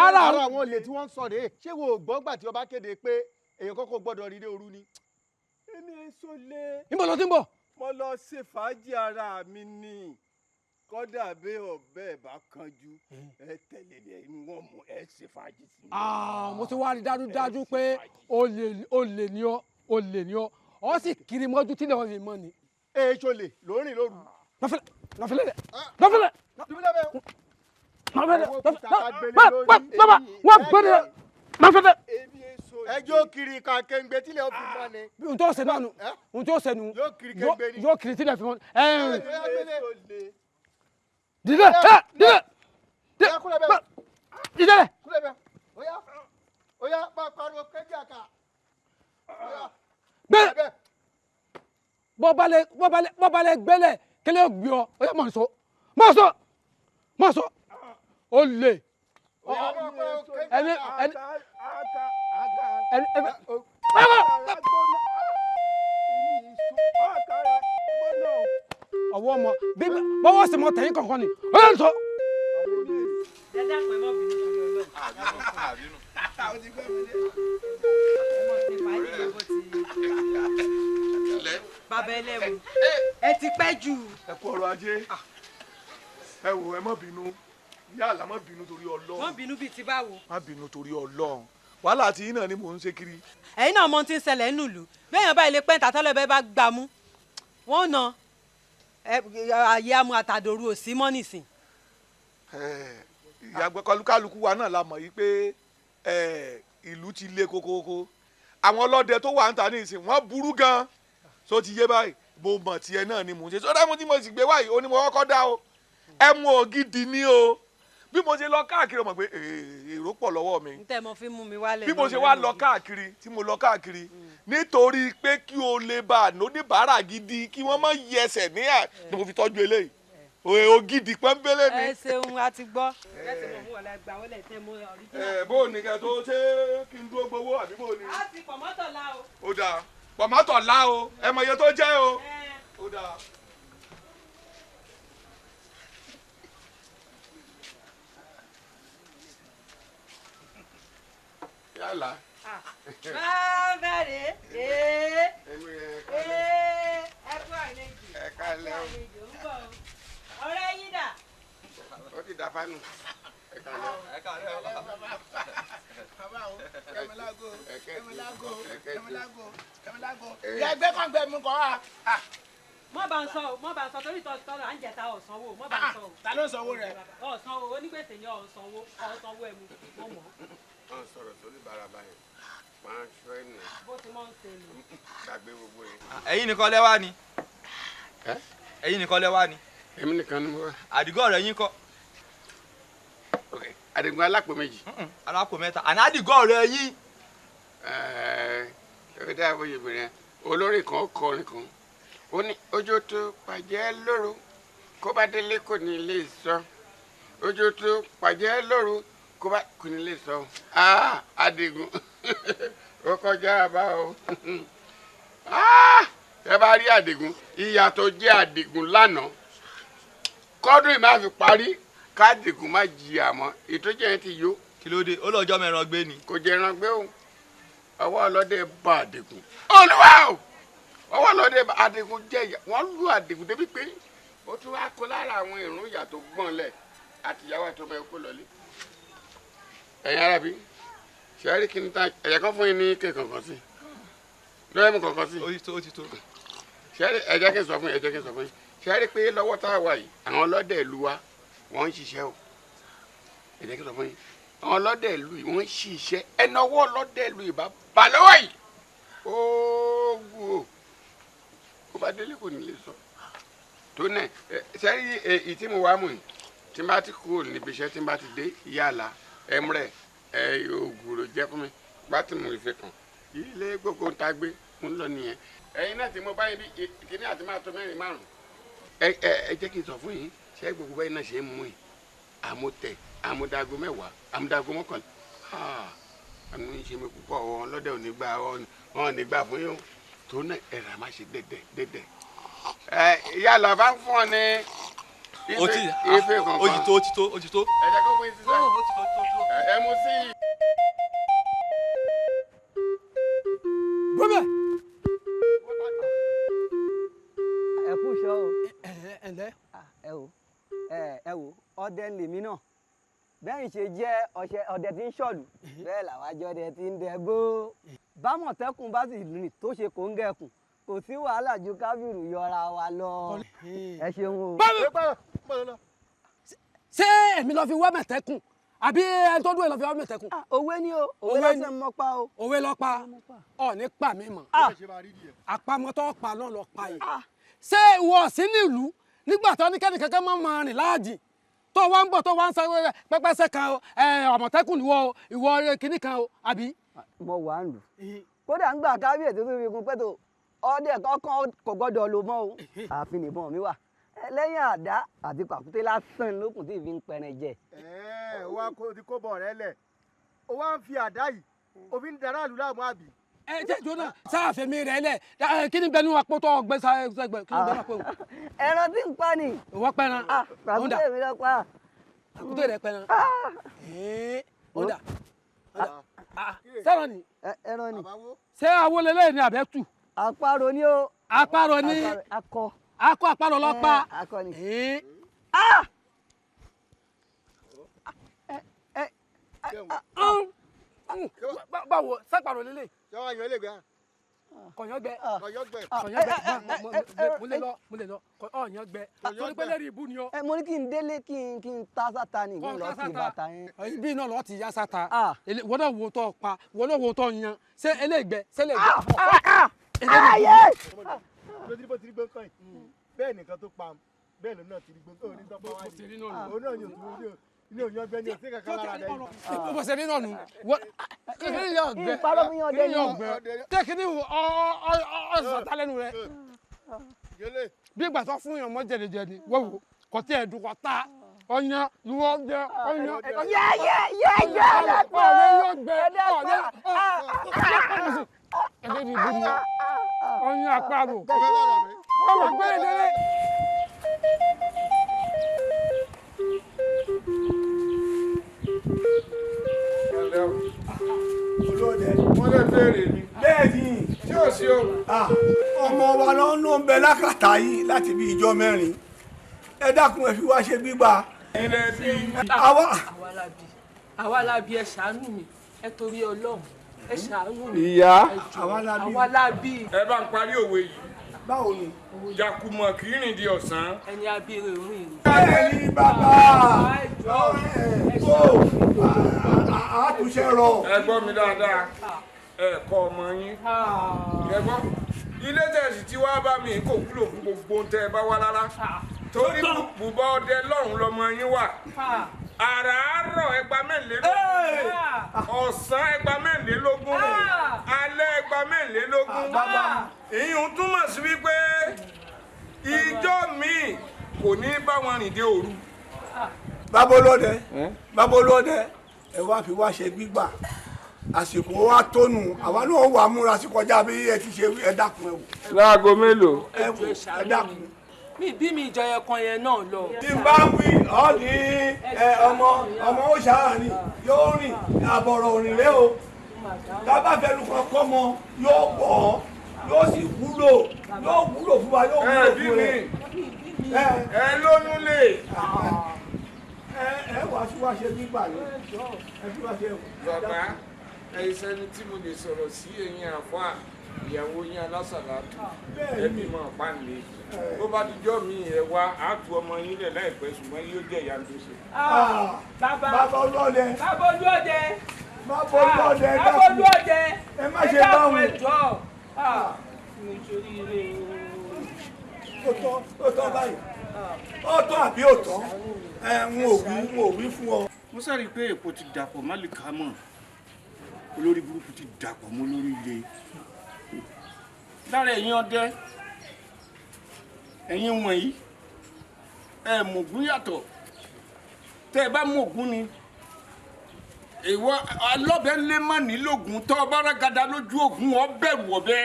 Speaker 17: ara àwọn olè tí wọ́n ń sọ rèé ṣé wo gbọ́ gbà tí ọba kéde pé èèyàn kọ́kọ́ gbọ́dọ̀ nídé olú ni.
Speaker 19: èmi èso lé. níbo ló ti ń bọ̀.
Speaker 17: mo lọ ṣe fàájì ara mi ni kódà bí ọbẹ̀ bá kanjú ẹ tẹ̀lé ní ẹni wọ́n mú ẹ ṣe fàájì sí.
Speaker 19: mo ti wá rí dájúdájú pé olè ni ọ́ ọ sì kiri mọ́jú tí lè wọ́n fi mọ́ ni.
Speaker 17: èso lè lórí lóru.
Speaker 19: nọfẹlẹ
Speaker 17: ẹjọ́ kiri kan kéńgbé tí lè fi mọ́ ni.
Speaker 19: ohun tó ṣe náà nù
Speaker 17: yóò kiri kéńgbé ni.
Speaker 19: yóò kiri tí lè fi mọ́ ni. dídẹ
Speaker 17: oya pariwo kéjà ká.
Speaker 19: gbẹ bọ́balẹ̀ gbẹ́lẹ̀ kẹlẹ́ gbé ọ oya mọ̀ sọ o lè ọwọ́ ọmọ bọ́wọ́ sì mọ tẹ̀yìn kankan ni ó yẹ sọ.
Speaker 20: bàbá ẹlẹ́wọ̀n ẹ ti pẹ́ jù.
Speaker 2: ẹ kú ọrọ̀ ajé ẹ wò ẹ má bínú yálà má bínú torí Ọlọ́run.
Speaker 20: má bínú bíi ti báwo.
Speaker 2: má bínú torí Ọlọ́run wàhálà tí iná ni mò ń ṣe kiri.
Speaker 20: ẹ̀yin náà mọ tí ń ṣẹlẹ̀ nínú ìlú bẹ́ẹ̀ yẹn báyìí lè pẹ́ǹtà tọ́lẹ̀ bẹ́ẹ̀ bá gbà mú wọ́n na ayé amú àtàdòru òsì mọ́ nìsín.
Speaker 2: ìyàgbẹ́ kálukú wa náà la mọ̀ yìí pé ìlú ti le kókókó àwọn ọlọ́dẹ tó wà ń ta ní ìsìn wọ́n burú gan-an so ti yé báyìí mo mọ̀ tiẹ̀ náà ni mò ń ṣe sọ́dọ̀ mo tí mo sì gbé wáyìí ó ní mo kọ́kọ́ dá o ẹmu ògidì ni o bí mo ṣe lọ káàkiri ọmọ pé èrò pọ̀ lọ́wọ́ mi
Speaker 20: ntẹ́ mo fi mú mi wálẹ̀
Speaker 2: bí mo ṣe wá lọ káàkiri tí mo lọ káàkiri nítorí pé kí o lè bá oníbàárà gidi kí wọ́n má yí ẹsẹ̀ ní à ni mo fi tọ́jú eléyìí ògidì pọ́nbélé ni.
Speaker 20: ẹ ṣeun a ti gbọ́. ẹsẹ̀ mọ̀ mú ọ̀la gbà wọlé tẹ́ mo ọ̀ríjìnà.
Speaker 2: bó o ní kẹ́ tó ṣe kí n dúró gbowó àbí bó o ní.
Speaker 20: a ti pọ̀mọ́tọ̀ la o.
Speaker 2: ó dáa pọ̀mọ́tọ̀ la o ẹ mọ iye tó jẹ́ o. ó dáa. yálà.
Speaker 20: bẹ́ẹ̀rẹ̀ ẹ kú àlejò
Speaker 5: ẹ kálẹ́ o.
Speaker 20: ọ̀rẹ́ yín dà.
Speaker 5: ó ti dà fánù. ẹ kálẹ́ o. ẹ kálẹ́ o.
Speaker 6: bàbá o kẹmílágò ìyá ẹgbẹ́ kan gbẹ mú kọ́ wa.
Speaker 20: mọ bá ń sọ o mọ bá ń sọ torí tọ́lọ̀ à ń jẹta ọ̀sánwó mọ bá ń sọ o.
Speaker 6: ta ló ń sanwó rẹ.
Speaker 20: ọ̀sánwó onígbèsè ni ọ̀sánwó ẹ̀ mú mọ́ mọ́.
Speaker 5: wọ́n sọ̀rọ̀ sórí bàràbà yẹn máa ń ṣọ́ ẹ̀nù.
Speaker 20: bó ti mọ̀ ń ṣe nù.
Speaker 5: gbàgbé gbogbo yẹn.
Speaker 21: ẹ̀yin nìkan lẹ wá ni. ẹ̀yin nìkan lẹ wá ni.
Speaker 5: èmi nìkan ni mo wá.
Speaker 21: àdìgọ́ rẹ̀ yín kọ́.
Speaker 5: àdìgún alápò méjì.
Speaker 21: alápò mẹ́ta àná àdìgọ́ rẹ̀ yín.
Speaker 5: ẹ dáa bó ṣe bẹ̀rẹ̀ olórin kan kọrin kan ó ní ojú tó pàjẹ́ lóru kó bá délé kò ní lè sọ ojú tó pàjẹ́ lóru kó bá kò ní lè sọ àdìgún ó kọjá bá o ẹ bá rí àdìgún ìyà tó jẹ́ àdìgún lánàá kọ́dún yìí máa fi parí kádìgún má jìyà mọ́ ìtọ́jú yẹn ti yó.
Speaker 21: kí ló dé ó lọ́jọ́ mẹ́ran gbé ni.
Speaker 5: kò jẹ́ ẹran gbé o ọwọ́ ọlọ́dẹ bá àdìgún olúwa o ọwọ́ ọlọ́dẹ bá àdìgún jẹ́ ìyà wọ́n lu àdìgún débi pé ó tún wá kó lára àwọn ìrún ìyà tó gbọ́n lẹ̀ àtìyàwó àti ọmọ ẹ̀ kó lọlé. ẹ̀yin arábí ṣẹ́rí kí n ta ẹ̀yẹ kan fún yín ní kéè kankan sí lọ́yẹ̀ mú kankan sí.
Speaker 21: ó ti tó.
Speaker 5: ṣẹ́rí ẹ̀jẹ̀ kí n sọ fún yín ṣẹ́rí pé lọ́wọ́ tá a wà yìí àwọn ọlọ́dẹ ìlú wa wọ́n ń ṣiṣẹ́ o ẹ̀jẹ̀ kí n sọ fún yín àwọn ọlọ́dẹ ìlú yìí wọ́n ń ṣiṣẹ́ ẹni ọwọ́ ọlọ́dẹ ìlú yìí bá bà lọ́wọ́ yìí oògùn o kó bá délé kò ní lè sọ tó náà ṣẹ́rí èyí tí mo wá mú yìí tí n bá ti kúrò níbi iṣẹ́ tí n bá ti dé yàrá ẹ̀mrẹ̀ oògùn ló jẹ́ fún mi bá ti mú ìfẹ́ kan ilé gbogbo ta gbé mo ń lọ nìyẹn ẹ̀yin náà tí mo bá yín bí kíní àti máa tó mẹ́rin márùn ẹ jẹ́ kí n sọ fún yín ṣé gbogbo báyìí náà ṣe ń mú yìí àmútẹ àmúdago mẹ́wàá àmúdago mọ́kànlá àmú ń ṣe mi púpọ̀ wọn lọ́dẹ̀ ò ní gbà wọn ò ní gbà fún yín tó náà ẹ̀rọ àmà ṣe dẹ́dẹ́ ìyá làbá ń fún ọ ní ife kankan
Speaker 21: ó ti tó.
Speaker 5: ẹ jẹ́ kó fún yín sísẹ́ ẹ mú sí i.
Speaker 19: Bọ́bẹ̀.
Speaker 22: ẹ kú iṣẹ́ o.
Speaker 19: ẹ ǹlẹ́.
Speaker 22: ẹ o.
Speaker 1: ẹ wò ọdẹ lèmi náà bẹ́ẹ̀ ṣe jẹ́ ọdẹ tí ń ṣọ̀lù bẹ́ẹ̀ làwájọ ọdẹ tí ń dẹgbó bámọ̀tẹ́kùn bá sì rìn tó ṣe kò ń gẹ̀kùn kò sí wàhálà ju kábírù yọra wa lọ ẹ ṣeun o.
Speaker 19: ṣé èmi lọ fi wá mẹ̀tẹ́kùn àbí ẹni tó dún ẹ lọ fi wá mẹ̀tẹ́kùn.
Speaker 1: òwe ni o òwe lọ́sẹ̀ mọ́ pa o.
Speaker 19: òwe lọ pa ọ ní pa mí mọ́ àpamọ́tọ́ pa náà lọ pa yìí. ṣé ìwọ sí nílùú nígbà tó ní kẹ́ni kankan máa rìn láàjì tó wá ń bọ̀ tó wá ń sáré pẹ́pẹ́sẹ́ kan àmọ̀tẹ́kùn ìwọ kìíní kan o àbí.
Speaker 1: mo wà ń lù kódà ń gbà kábíyèsí tó fi kún pẹ́tò ọdẹ kankan kò gbọ́dọ̀ lò mọ́ o àfi nìbọn mi wà lẹ́yìn àdá àti pàkúté lásán lókun tí ìfi ń pẹrẹ jẹ.
Speaker 8: wa kò ti kó bọ̀ rẹ lẹ̀ o wá ń fi àdá yìí òfin dára àlù láàmú àbí.
Speaker 19: ẹ jẹ́ jóná sáàfẹ̀mí rẹ̀ lẹ̀ kí ni bẹnu apótọ́ ọgbẹ́ sẹ́gbẹ̀ kí ni bẹnu apó.
Speaker 1: ẹran tí ń pa ni.
Speaker 19: ìwọ pẹran.
Speaker 1: pàkúté mi lọ pa.
Speaker 19: pàkúté rẹ pẹran. ó dà sẹ́ran ni.
Speaker 1: ẹran ni.
Speaker 19: ṣé awo lélẹ́yìn ni àbẹ́tù.
Speaker 1: àparò ni o.
Speaker 19: àparò ni.
Speaker 1: akọ.
Speaker 19: akọ àparò lọ pa.
Speaker 1: akọ ni.
Speaker 19: báwo sápàrọ̀ lélẹ̀.
Speaker 8: yọ̀wọ̀ àyàn lè gbà.
Speaker 19: kọ̀yọ́gbẹ́.
Speaker 8: kọ̀yọ́gbẹ́.
Speaker 19: mo lè lọ ọ̀yọ́gbẹ́. torí pé lẹ́rìí ibú ni ọ.
Speaker 1: mo ní kí n délé kí n ta sáta ni kí n lọ sí bàtà yẹn.
Speaker 19: ibi náà lọ́ọ́ ti ya sáta. wọ́n náà wo tọ́ pa wọ́n náà wo tọ́ yan ṣé eléègbẹ́ sẹ́lẹ̀gbẹ́.
Speaker 8: lójúbọ̀ ti rí gbọ́n kàn yìí bẹ́ẹ̀ nìkan tó pa bẹ́ẹ̀ ló náà ti rí gbọ́n kàn yìí tó pa wá yìí òun náà yóò tó ní òyìn ọgbẹ́ ní òsín kankan lára rẹ̀ yìí.
Speaker 19: mo ṣe nínú ọ̀nù kékeré yọ ọgbẹ́ kékeré ọ̀sán lẹ́nu rẹ̀ bí ìgbà tó fún yàn mọ́ jẹ̀dẹ̀jẹ̀dẹ̀ wọ́wọ́ kò tí ẹ̀ dùn kọ́ ta ọyàn ìwọ jẹ ọyàn. ọyàn àparò ọwọ́ gbẹ́rẹ́ dẹ́rẹ́.
Speaker 2: olóde wọ́n lè béèrè ni. bẹ́ẹ̀ni tí ò sí o. ọmọ wa ló ń bẹ lákàtà yìí láti bí ijọ́ mẹ́rin ẹ dákun ẹ fi wá ṣe gbígbà.
Speaker 22: àwa la bí ẹ ṣàánú mi ẹ torí Ọlọ́run ẹ ṣàánú mi.
Speaker 2: ìyá
Speaker 22: àwa la bí.
Speaker 5: ẹ bá ń parí òwe yìí.
Speaker 2: báwo ni.
Speaker 5: jàkùmọ̀ kì í rìn di ọ̀sán.
Speaker 22: ẹni abíire rìn.
Speaker 2: bẹ́ẹ̀ni bàbá àtúnṣe rọ.
Speaker 5: ẹ gbọ́ mi dáadáa ẹ kọ́ ọmọ yín ẹ gbọ́ ilé tẹ̀sí tí wàá bá mi kò wúlò fún gbogbo ohun tẹ́ ẹ bá wá rárá torí bùbá ọdẹ lọ́hùn lọmọ yín wà àràárọ̀ ẹgbàá mẹ́rìnlélógún ọ̀sán ẹgbàá mẹ́rìnlélógún alẹ́ ẹgbàá mẹ́rìnlélógún ìyún túmọ̀ sí wípé ìjọ míì kò ní bá wọn rìn dé òru.
Speaker 2: babolóde ẹ wá fi wá ṣe gbígbà àsìkò wa tónù àwa náà wà múra sí kọjá bí ẹ ti ṣe ẹ dákun ẹ wò.
Speaker 5: láago mélòó.
Speaker 2: ẹ dákun.
Speaker 22: mi bí mi ìjọyẹ kan yẹn náà lọ.
Speaker 2: tí n bá ń wí ọ ní ọmọ ó ṣàárín yóò rìn àbọ̀rọ̀ òrìn rẹ o tábà fẹnu kan kọ́ mọ yóò pọ̀ yóò sì wúlò fún wa yóò wúlò fún rẹ.
Speaker 5: ẹ lóyún lè.
Speaker 2: ẹ wá sí wá ṣe gbígbà ni ẹ fi wá ṣe.
Speaker 5: bàbá ẹsẹ ni tí mo lè sọ̀rọ̀ sí ẹ̀yin àfáà ìyàwó yín alásàlá ẹbí mọ pàǹlẹ bó bá dijọ́ mi ẹ wá àtú ọmọ yín lẹ̀ láìpẹ́ ṣùgbọ́n yóò jẹ́ ìyá tó ṣe.
Speaker 2: bàbá olóde.
Speaker 22: bàbá olóde.
Speaker 2: bàbá olóde.
Speaker 22: bàbá olóde.
Speaker 2: ẹ má ṣe báwọn. ó tọ́ báyìí ó tọ́ àbí ó tọ́ n ò wí fún ọ.
Speaker 5: mo sáré pé èpo ti dàpọ̀ má lè ká mọ̀ olórí burúkú ti dàpọ̀ mọ́ lórí ilé lára ẹ̀yin ọdẹ ẹ̀yin wọ̀nyí ẹ mọ̀gún yàtọ̀ tẹ́ ẹ bá mọ̀gún ni ìwọ alọ́bẹ̀ lé má nílògùn tọ́ ọba rágada lójú ògùn ọ bẹ̀rù ọ̀bẹ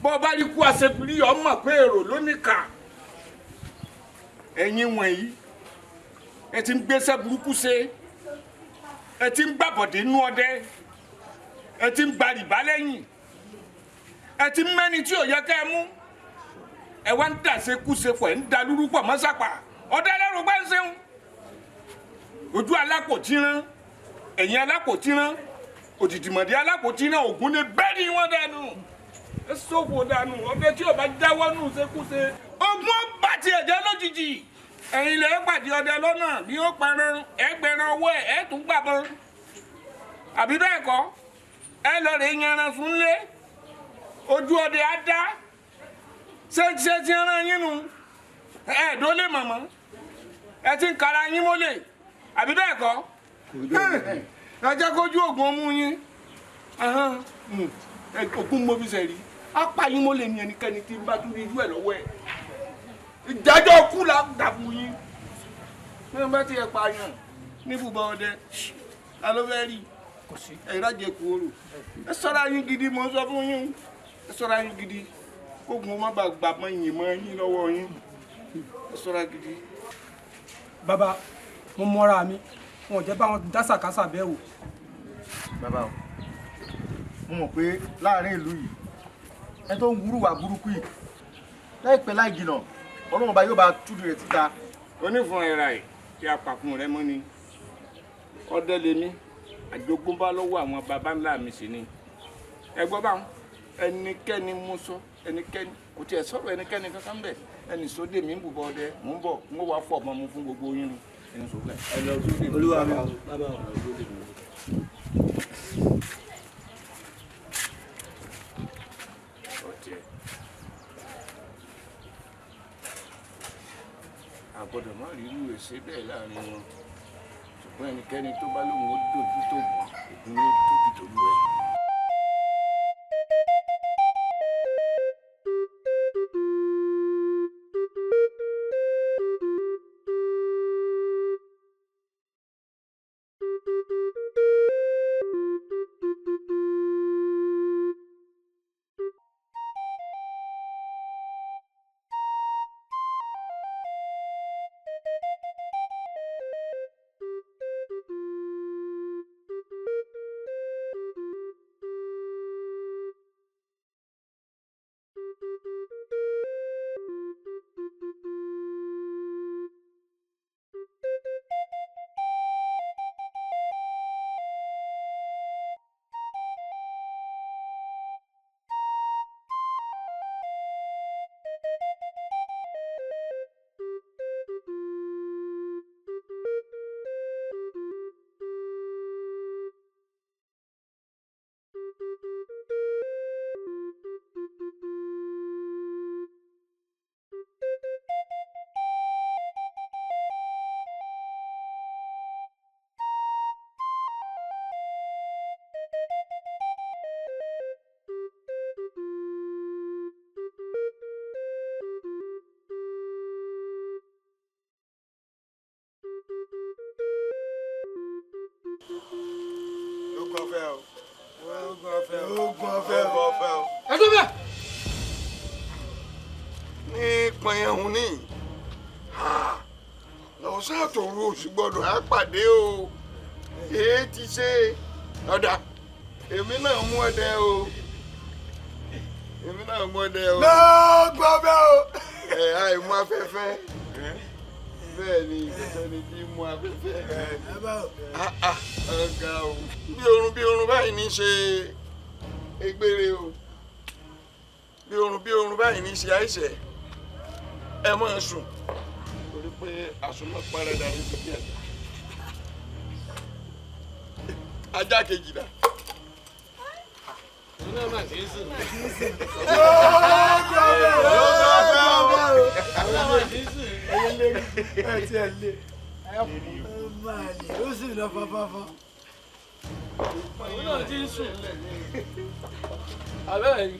Speaker 5: bọ́ ọba rí kú àṣepìlì ọmọ pé èrò lónìkà ẹ̀yin wọ̀nyí ẹ ti ń gbéṣẹ́ burúkú ṣe ẹ ti ń gbàbọ̀dé nú ọdẹ ẹ ti ń gba rìbá lẹ́yìn ẹ ti ń mẹ́ni tí ò yẹ ká ẹ mú ẹ wá ń dàṣe kúṣe pọ̀ ẹ ń da lúrú pọ̀ mọ́sàpà ọdẹ lẹ́rù gbẹ́ ń ṣeun ojú alápòtírán ẹ̀yìn alápòtírán òtìtìmọ̀dé alápòtírán ògún ní bẹ́ẹ̀ ni wọ́n dànù ẹ sọ́kò dànù ọdẹ tí ọba jáwọ́ nù ṣekúṣe ogun ọba ti ẹ̀jẹ̀ lójijì ẹ̀yin lè pàdé ọdẹ lọ́nà bí ó pẹran ẹgbẹ̀rún ọwọ́ ẹ̀ tún gbàbọn àbí bẹ́ẹ̀ kọ́ ẹ lọ rè yanran fún lé ojú ọdẹ á dá ṣé ti rán yín nu ẹ̀ẹ́dọ́lé mọ̀mọ́ ẹ ti ń kara yín mọ́lẹ̀ àbí bẹ́ẹ̀ kọ́ ẹ jẹ́ kójú ògùn ọmú yín ògùn mọ́bíṣẹ́ rí apá yín mọ́lẹ̀ ní ẹnikẹ́ni tí bá tún rí irú ẹ̀ lọ́wọ́ ẹ̀ ìdájọ́ kú la dà fún yín bí wọ́n bá ti ẹ̀ pààyàn ní bùbá ọdẹ ta ló fẹ́ rí ẹ̀rájẹ kúrò ẹ ṣọ́ra yín gidi mo sọ fún yín ẹ ṣọ́ra yín gidi kóògùn ọmọ bá gbà mọ́ yín mọ́ yín lọ́wọ́ yín ẹ ṣọ́ra gidi.
Speaker 4: bàbá mo mọ́ra mi wọn ò jẹ́ báwọn dásàkásà bẹ́ẹ̀ wò.
Speaker 8: bàbá o mo mọ̀ pé láàrin ìlú yìí ẹ tó ń wúrúwà burúkú yìí láìpẹ́ láì jìnà ọlọ́run ọba yóò bá túdú rẹ̀ títa.
Speaker 5: onífun ẹ̀ra ẹ̀ tí a pàkún rẹ mọ́ ni ọdẹ lèmi àjogúnbá lọ́wọ́ àwọn baba ńlá mi sì ni ẹ gbọ́ báwọn ẹnikẹ́ni mú sọ ẹnikẹ́ni kò tiẹ̀ sọ̀rọ̀ ẹnikẹ́ni kankan bẹ̀ ẹni sóde mi ń bùbọ̀ ọdẹ mò ń bọ̀ ń wá fọ̀ mọ́ mu fún gbogbo yín ni ẹni sọ bẹ́ẹ̀. ẹ lọ sóde mi olúwa mi bàbá wọn lọ sóde mi. àgbọ̀dọ̀ má rí irú èsè bẹ́ẹ̀ láàrin wọn ṣùgbọ́n ẹnikẹ́ni tó bá lóun ó dojú tó gùn ògùn yóò dojú tó lù ẹ́. Tòru òsì gbọ́dọ̀ á pàdé o èé ti ṣe ọ̀dà èmi náà mú ọdẹ o èmi náà mú ọdẹ o. lọ́gbọ́ bẹ́ẹ̀ o. àìmú afẹ́fẹ́ bẹ́ẹ̀ ni ìgbésẹ̀ ni bí mú afẹ́fẹ́. ọ̀gá o bí orun báyìí ní ṣe egbére o bí orun báyìí ní ṣe àìṣẹ́ ẹ máa sùn pé àsomọ́ parada ní sókè ẹ̀dá ajá kejì dá. Iná máa ti ń sùn.
Speaker 15: Ó sì lọ fáfáfá.
Speaker 22: Òun náà ti ń sùn. Abẹ́rẹ́ ni.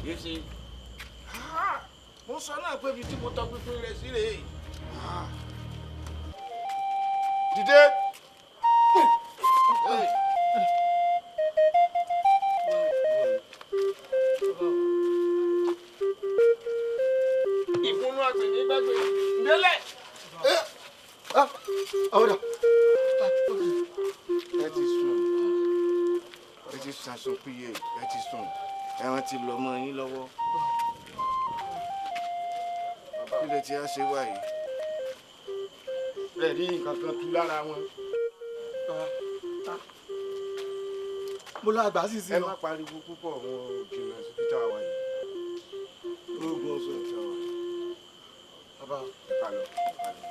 Speaker 5: Yéṣe mo sọ náà pé ibi tí mo tọ pínpín rẹ sí rèé. Dìde. ìfúnnú àgbè ní gbàgbé ìdélẹ̀.
Speaker 14: ọ̀dọ̀
Speaker 5: ẹ ti sùn ẹ ti sàsùn péye ẹ ti sùn ẹran ti lọ mọ́ yín lọ́wọ́ kí lè ti á ṣe wáyé ẹ rí nǹkan kan tú lára wọn.
Speaker 14: mo lọ àgbà sì sí
Speaker 5: ẹ má pariwo púpọ̀ wọn jìnnà sí peter wa yìí lóògùn ọ̀sán ìta wa bàbá ẹ kà lọ ẹ kà lọ.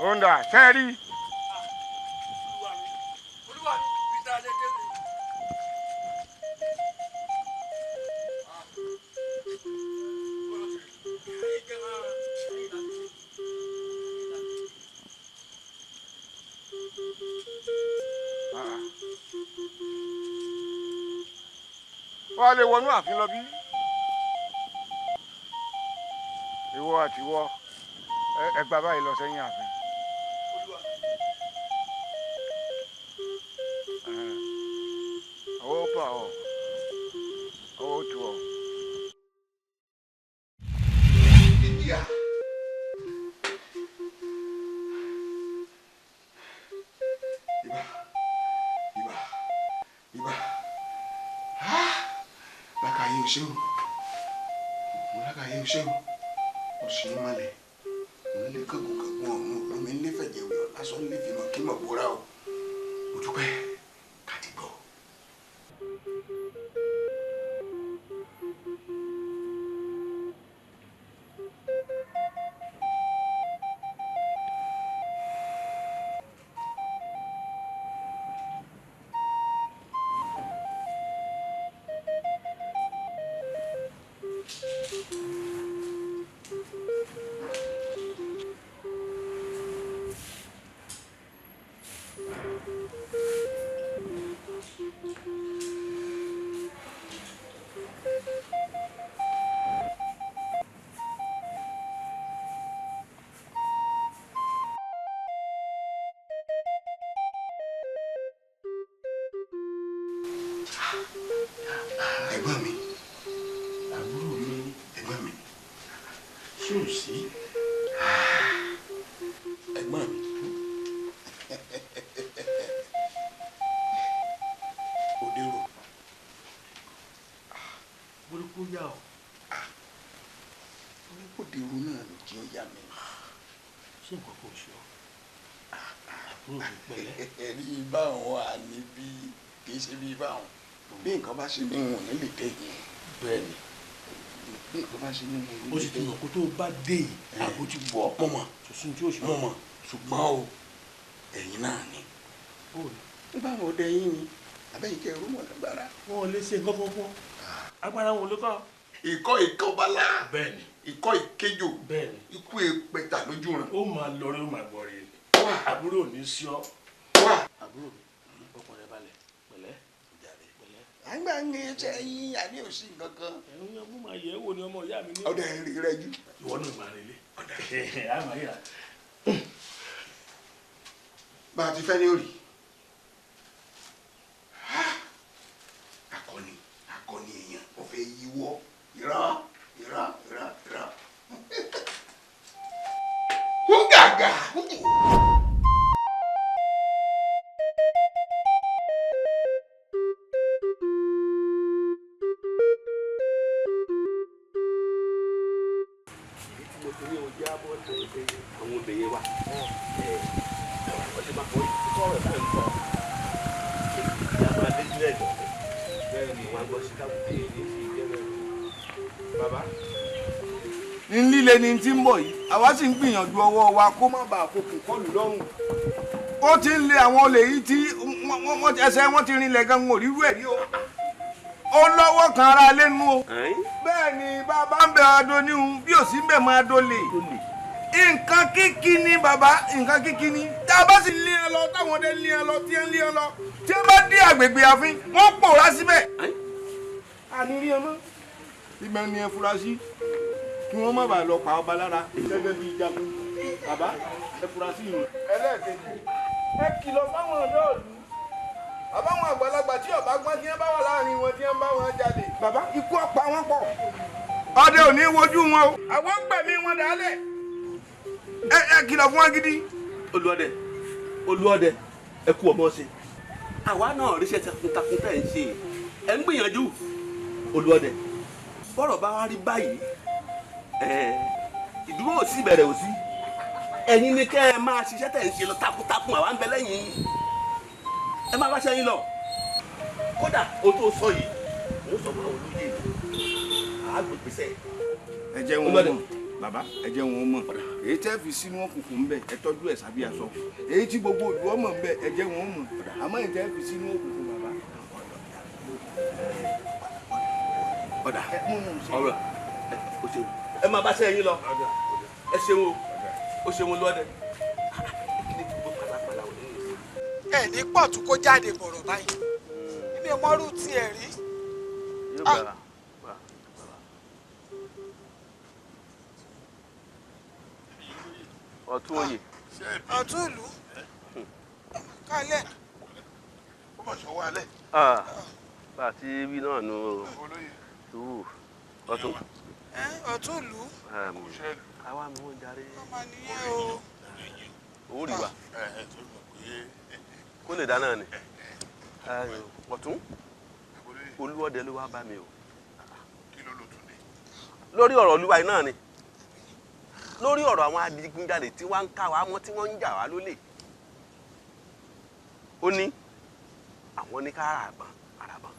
Speaker 5: Onda, sẹ́rí. Wọ́n á lè wọnú ààfin lọ bí. Ìwọ àti ìwọ ẹ gbà báyìí lọ sẹ́yìn ààfin. Ọwọ́ pa ọ́, ọwọ́ tu ọ́.
Speaker 14: Lákàyè ò ṣeun mo lákàyè ò ṣeun ọ̀sìn ìmọ̀lẹ̀ òun lè kángun ọ̀hún omi ń lé fẹ̀jẹ̀ wẹ̀ ọ́ lásán lè fi mọ̀ kí mọ̀ bóra o mo dúpẹ́ kàdí gbọ́. Ẹ̀gbọ́n mi àbúrò mi ẹ̀gbọ́n mi ṣé ò sí ẹ̀gbọ́n mi òdèrò burúkú yá o burúkú dèrò náà ló jẹ́ ọ̀yà mi ṣé nǹkan kò ṣe ọ́ àbúrò mi pẹ̀lẹ́ ẹ̀rí báwọn wà níbí kì í ṣe bí báwọn bí nǹkan bá ṣe ní wọn ní lè dé yìí bẹ́ẹ̀ ni bí nǹkan bá ṣe ní wọn ní lè dé yìí. ó sì ti mọ̀ kó tó bá dé yìí àbó ti bọ̀ mọ̀ mọ̀ tuntun tí ó ṣe mọ̀ mọ̀ ṣùgbọ́n o ẹ̀yin náà ni. nígbà wo dé yín ni abẹ́yìn kẹ́ ẹ̀rú mọ̀ lágbára. wọn ò lè ṣe nǹkan fọ́fọ́ agbára wọn ò lè kọ́. ìkọ́ ìkọ́balá bẹ́ẹ̀ni ìkọ́ ìkéjò bẹ́ẹ̀ni ikú èpẹ̀tà lójú rẹ̀. ó máa lọ rí ó máa gbọ́ rí àbúrò ní sí ọ. àbúrò mi ọkàn rẹ balẹ̀ pẹ̀lẹ́ àgbà ń gbé ṣe yín àní òsì nǹkan kan. ẹ̀rù yẹn mú màá yẹ ẹ́ wò ni ọmọ ìyá mi ní. ọ̀dà ẹ̀rì rẹ jù. ìwọ náà máa relé. ọ̀dà àmà yà. bá a ti fẹ́ ní òrì. akọni èèyàn ó fẹ́ yíwọ́ ìrà. hú gàgà àwọn obìnrin wa ọ̀sẹ̀ máa fọ ìtọ́rọ̀ náà ń sọ ìyá máa dé sílẹ̀ ìjọ bẹ́ẹ̀ ni wọ́n á gbọ́ sí káàkiri ní ìjẹ́rẹ́ bàbá.
Speaker 13: ní líle ni tí ń bọ̀ yìí àwa sì ń gbìyànjú ọwọ́ wa kó má bàa fokùn kọlù lọ́rùn ó ti ń lé àwọn olè yìí tí ẹsẹ̀ wọn ti rinlẹ̀ gan wọn ò rírú ẹ̀ rí o ó lọ́wọ́ kan ara lẹ́nu o bẹ́ẹ̀ ni bàbá ń bẹ adó níhun bí ò sí ń bẹ̀ máa dolè nǹkan kíkí ni bàbá nǹkan kíkí ni tá a bá sì lé ẹ lọ táwọn ọdẹ lé ẹ lọ tí ẹ lé ẹ lọ tí ẹ bá dé àgbègbè àfin wọn pòórá síbẹ̀ àní rí ẹ mọ́ ibẹ̀ ni ẹ fura sí kí wọ́n má bàa lọ pa ọba lára gẹ́gẹ́ bí jagun bàbá ẹ fura sí ìlú. ẹlẹ́ẹ̀kejì ẹ kìlọ̀ fáwọn ọ̀dọ́ ìlú àbáwọn àgbàlagbà tí ọba gbọ́n tí wọ́n bá wà láàrin wọn tí wọ́n bá wọn jáde bàbá ikú ọ̀pá wọn pọ̀ ọdẹ ò ní wojú wọn o àwọn gbẹ̀mí wọn dálẹ̀ ẹ kìlọ̀ fún wọn gidi.
Speaker 14: olúọdẹ ẹ kú ọmọ ṣe àwa náà ríṣẹ́ takuntakun tẹ̀ ń ṣe ẹ ń gbìyànjú olúọdẹ bọ́rọ̀ bá wá rí báyìí ìdúró ò sí ìbẹ̀rẹ̀ ò sí ẹ̀yin ni kẹ́ ẹ máa ṣiṣẹ́ tẹ̀ ń ṣe lọ takuntakun àwa ń bẹ lẹ́yìn yín ẹ máa bá ṣe yín lọ kódà o tó sọ yìí mo sọ fún àwọn olóyè àgbègbèsẹ.
Speaker 13: ẹ jẹ́ wọn mọ̀ bàbá ẹ jẹ́ wọn mọ̀ èyí tẹ́ fi sínú òkùnkùn ń bẹ ẹ tọ́jú ẹ̀ sábì aṣọ èyí tí gbogbo òdù ọmọ ń bẹ ẹ jẹ́ wọn mọ̀ àmọ́ èyí tẹ́ fi sínú òkùnkùn bàbá.
Speaker 14: ọ̀dà ọ̀rọ̀ o ṣeun ẹ máa bá ṣe yín lọ ẹ ṣeun o ṣeun lọ́dẹ.
Speaker 6: ẹ ní pọ̀tù kó jáde bọ̀rọ̀ báyìí èmi ò mọ́rú tiẹ̀ rí.
Speaker 14: ọ̀tún oyè.
Speaker 6: ọ̀tún ìlú kálẹ̀.
Speaker 5: ó mọ̀ sọ wá lẹ̀.
Speaker 14: bá a ti wí náà nù ọ̀tún.
Speaker 6: ọ̀tún ìlú.
Speaker 14: àwa mú un darí.
Speaker 6: ọmọ nìyẹn o.
Speaker 14: owó rí wa kó lè dáná ni ọ̀tún olúọdẹ ló wá bá mi o lórí ọ̀rọ̀ olúwa yìí náà ni lórí ọ̀rọ̀ àwọn adigunjalè tí wọ́n ń ká wa mọ́ tí wọ́n ń jà wá lólè ó ní àwọn ní ká àràbọ̀n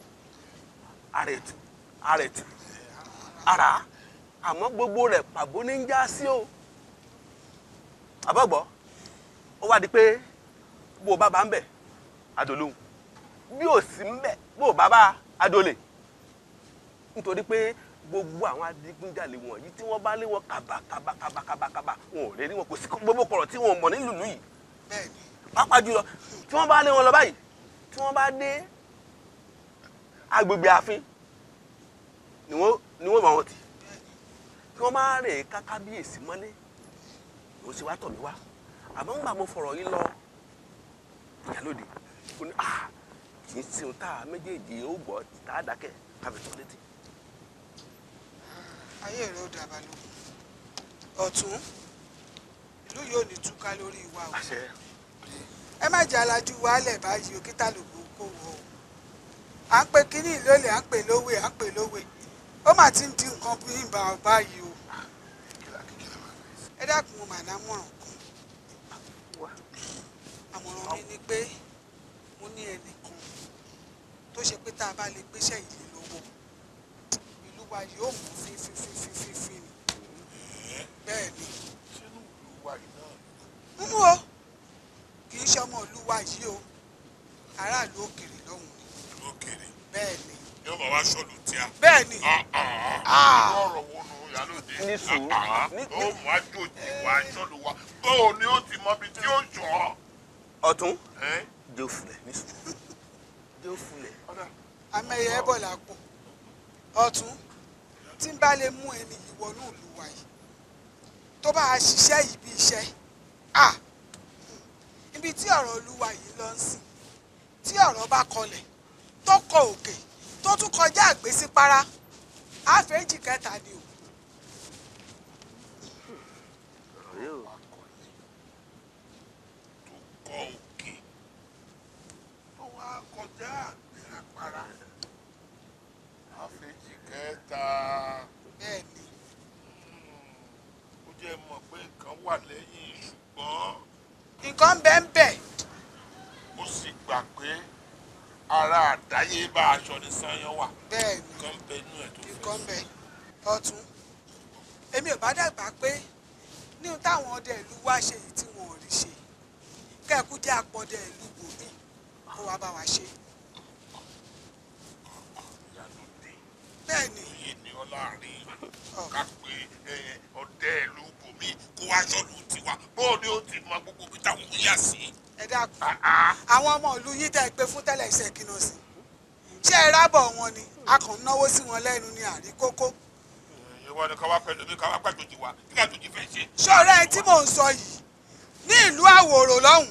Speaker 14: àrẹ̀tù àrà àmọ́ gbogbo rẹ̀ pàbó ní ń já sí o àbọ̀gbọ́ ó wá di pé bó o bá bá ń bẹ̀ adolóhùn bí ò sí ń bẹ̀ bó o bá bá adolè nítorí pé gbogbo àwọn adigunjalè wọ̀nyí tí wọ́n bá lé wọn kàbàkàbàkàbàkàbà wọn ò lè rí wọn kò sí gbogbo kọ̀rọ̀ tí wọn ò mọ̀ nílùú yìí pàápàá jùlọ tí wọ́n bá lé wọn lọ báyìí tí wọ́n bá dé agbègbè ààfin ni wọ́n mọ̀ wọn tì tí wọ́n máa rè kákábíyèsí mọ́lé ó sì wá tọ̀ mí wá àmọ́ ń gbà mo fọ̀rọ̀ yìí lọ ìyálóde ó ní kì í ṣe ohun tá a méjèèjì ó gbọ́ tá a dákẹ́ káfí tó létí.
Speaker 6: ayé rẹ ó dàbà lókun ọ̀tún ìlú yóò ní túká lórí wa o ẹ má jà alájú wálẹ̀ báyìí o kíta lògbò kò wọ o à ń pe kínní ìlólè à ń pè lówè à ń pè lówè ó mà ti ń di nǹkan bí ìbá báyìí o ẹ dákun mo mà lámọ̀ràn àmọ̀ràn mi ni pé mo ní ẹnìkan tó ṣe pé tá a bá lè gbéṣẹ́ ìlú lọ́wọ́ ìlú wa yóò mú fífífífífí ni bẹ́ẹ̀ ni mú o kì í ṣe ọmọ ìlú wa yìí o aráàlú òkèèrè lọ́hùn ni
Speaker 5: ìlú òkèèrè
Speaker 6: bẹ́ẹ̀ ni
Speaker 5: yóò bá wá sọ̀lù tí a.
Speaker 6: bẹ́ẹ̀ ni
Speaker 5: ọ̀rọ̀ wo nu ìyálóde
Speaker 14: ní sùúrù
Speaker 5: ó mú àjòjì wá sọ̀lù wa bóò ni ó ti mọ ibi tí ó jọ ọ́.
Speaker 14: ọ̀tún jẹ́ òfulẹ̀ ní sùúrù jẹ́ òfulẹ̀.
Speaker 6: amẹ́yẹ ẹ̀ bọ̀ lápò ọ̀tún tí n bá lè mú ẹni yìí wọnú ìlú wa yìí tó bá a ṣiṣẹ́ yìí bí iṣẹ́ ibi tí ọ̀rọ̀ olúwa yìí lọ ń sìn tí ọ̀rọ̀ bá kọlẹ̀ tó kọ òkè tó tún kọjá àgbésí para àfẹ́jì kẹta ni o.
Speaker 2: òkè tó wá kọjá àpárá àfẹ́jì kẹta.
Speaker 6: bẹ́ẹ̀ni.
Speaker 2: ó jẹ́ mọ̀ pé nǹkan wà lẹ́yìn ṣùgbọ́n.
Speaker 6: nǹkan bẹ́ẹ̀ ń bẹ̀.
Speaker 2: ó sì gbà pé ara àdáyébá aṣọ ní sanyán wà.
Speaker 6: bẹ́ẹ̀ni.
Speaker 2: nǹkan ń bẹ inú ẹ̀ tó fẹ́.
Speaker 6: nǹkan ń bẹ. ọ̀tún èmi ò bá dàgbà pé ní ohun táwọn ọdẹ ìlú wá ṣe yìí tí wọn ò rí ṣe kẹ́ẹ̀kú jẹ́ àpọ̀dẹ ìlú bòmí kó wá bá wa ṣe. bẹ́ẹ̀ni.
Speaker 2: èyí ni ọ láàrin ká pé ọdẹ ìlú bòmí kó wá ṣọ́lù tiwa bóò ni ó ti mọ gbogbo bí táwọn ń yà sí.
Speaker 6: ẹ dákun àwọn ọmọ ìlú yìí tẹ́ ẹ pé fún tẹ́lẹ̀ iṣẹ́ kìnnà sí ṣé ẹ rábọ̀ wọn ni a kàn ń náwó sí wọn lẹ́nu ní àrí kókó.
Speaker 2: ìwọ ni káwá pẹ̀lú mi káwá pẹ̀lú tiwa kí ká tó ti fẹ́ ṣe.
Speaker 6: ṣọ́ọ̀rẹ́ ẹ tí mò ń sọ yìí ní ìlú àwòrò lọ́hùn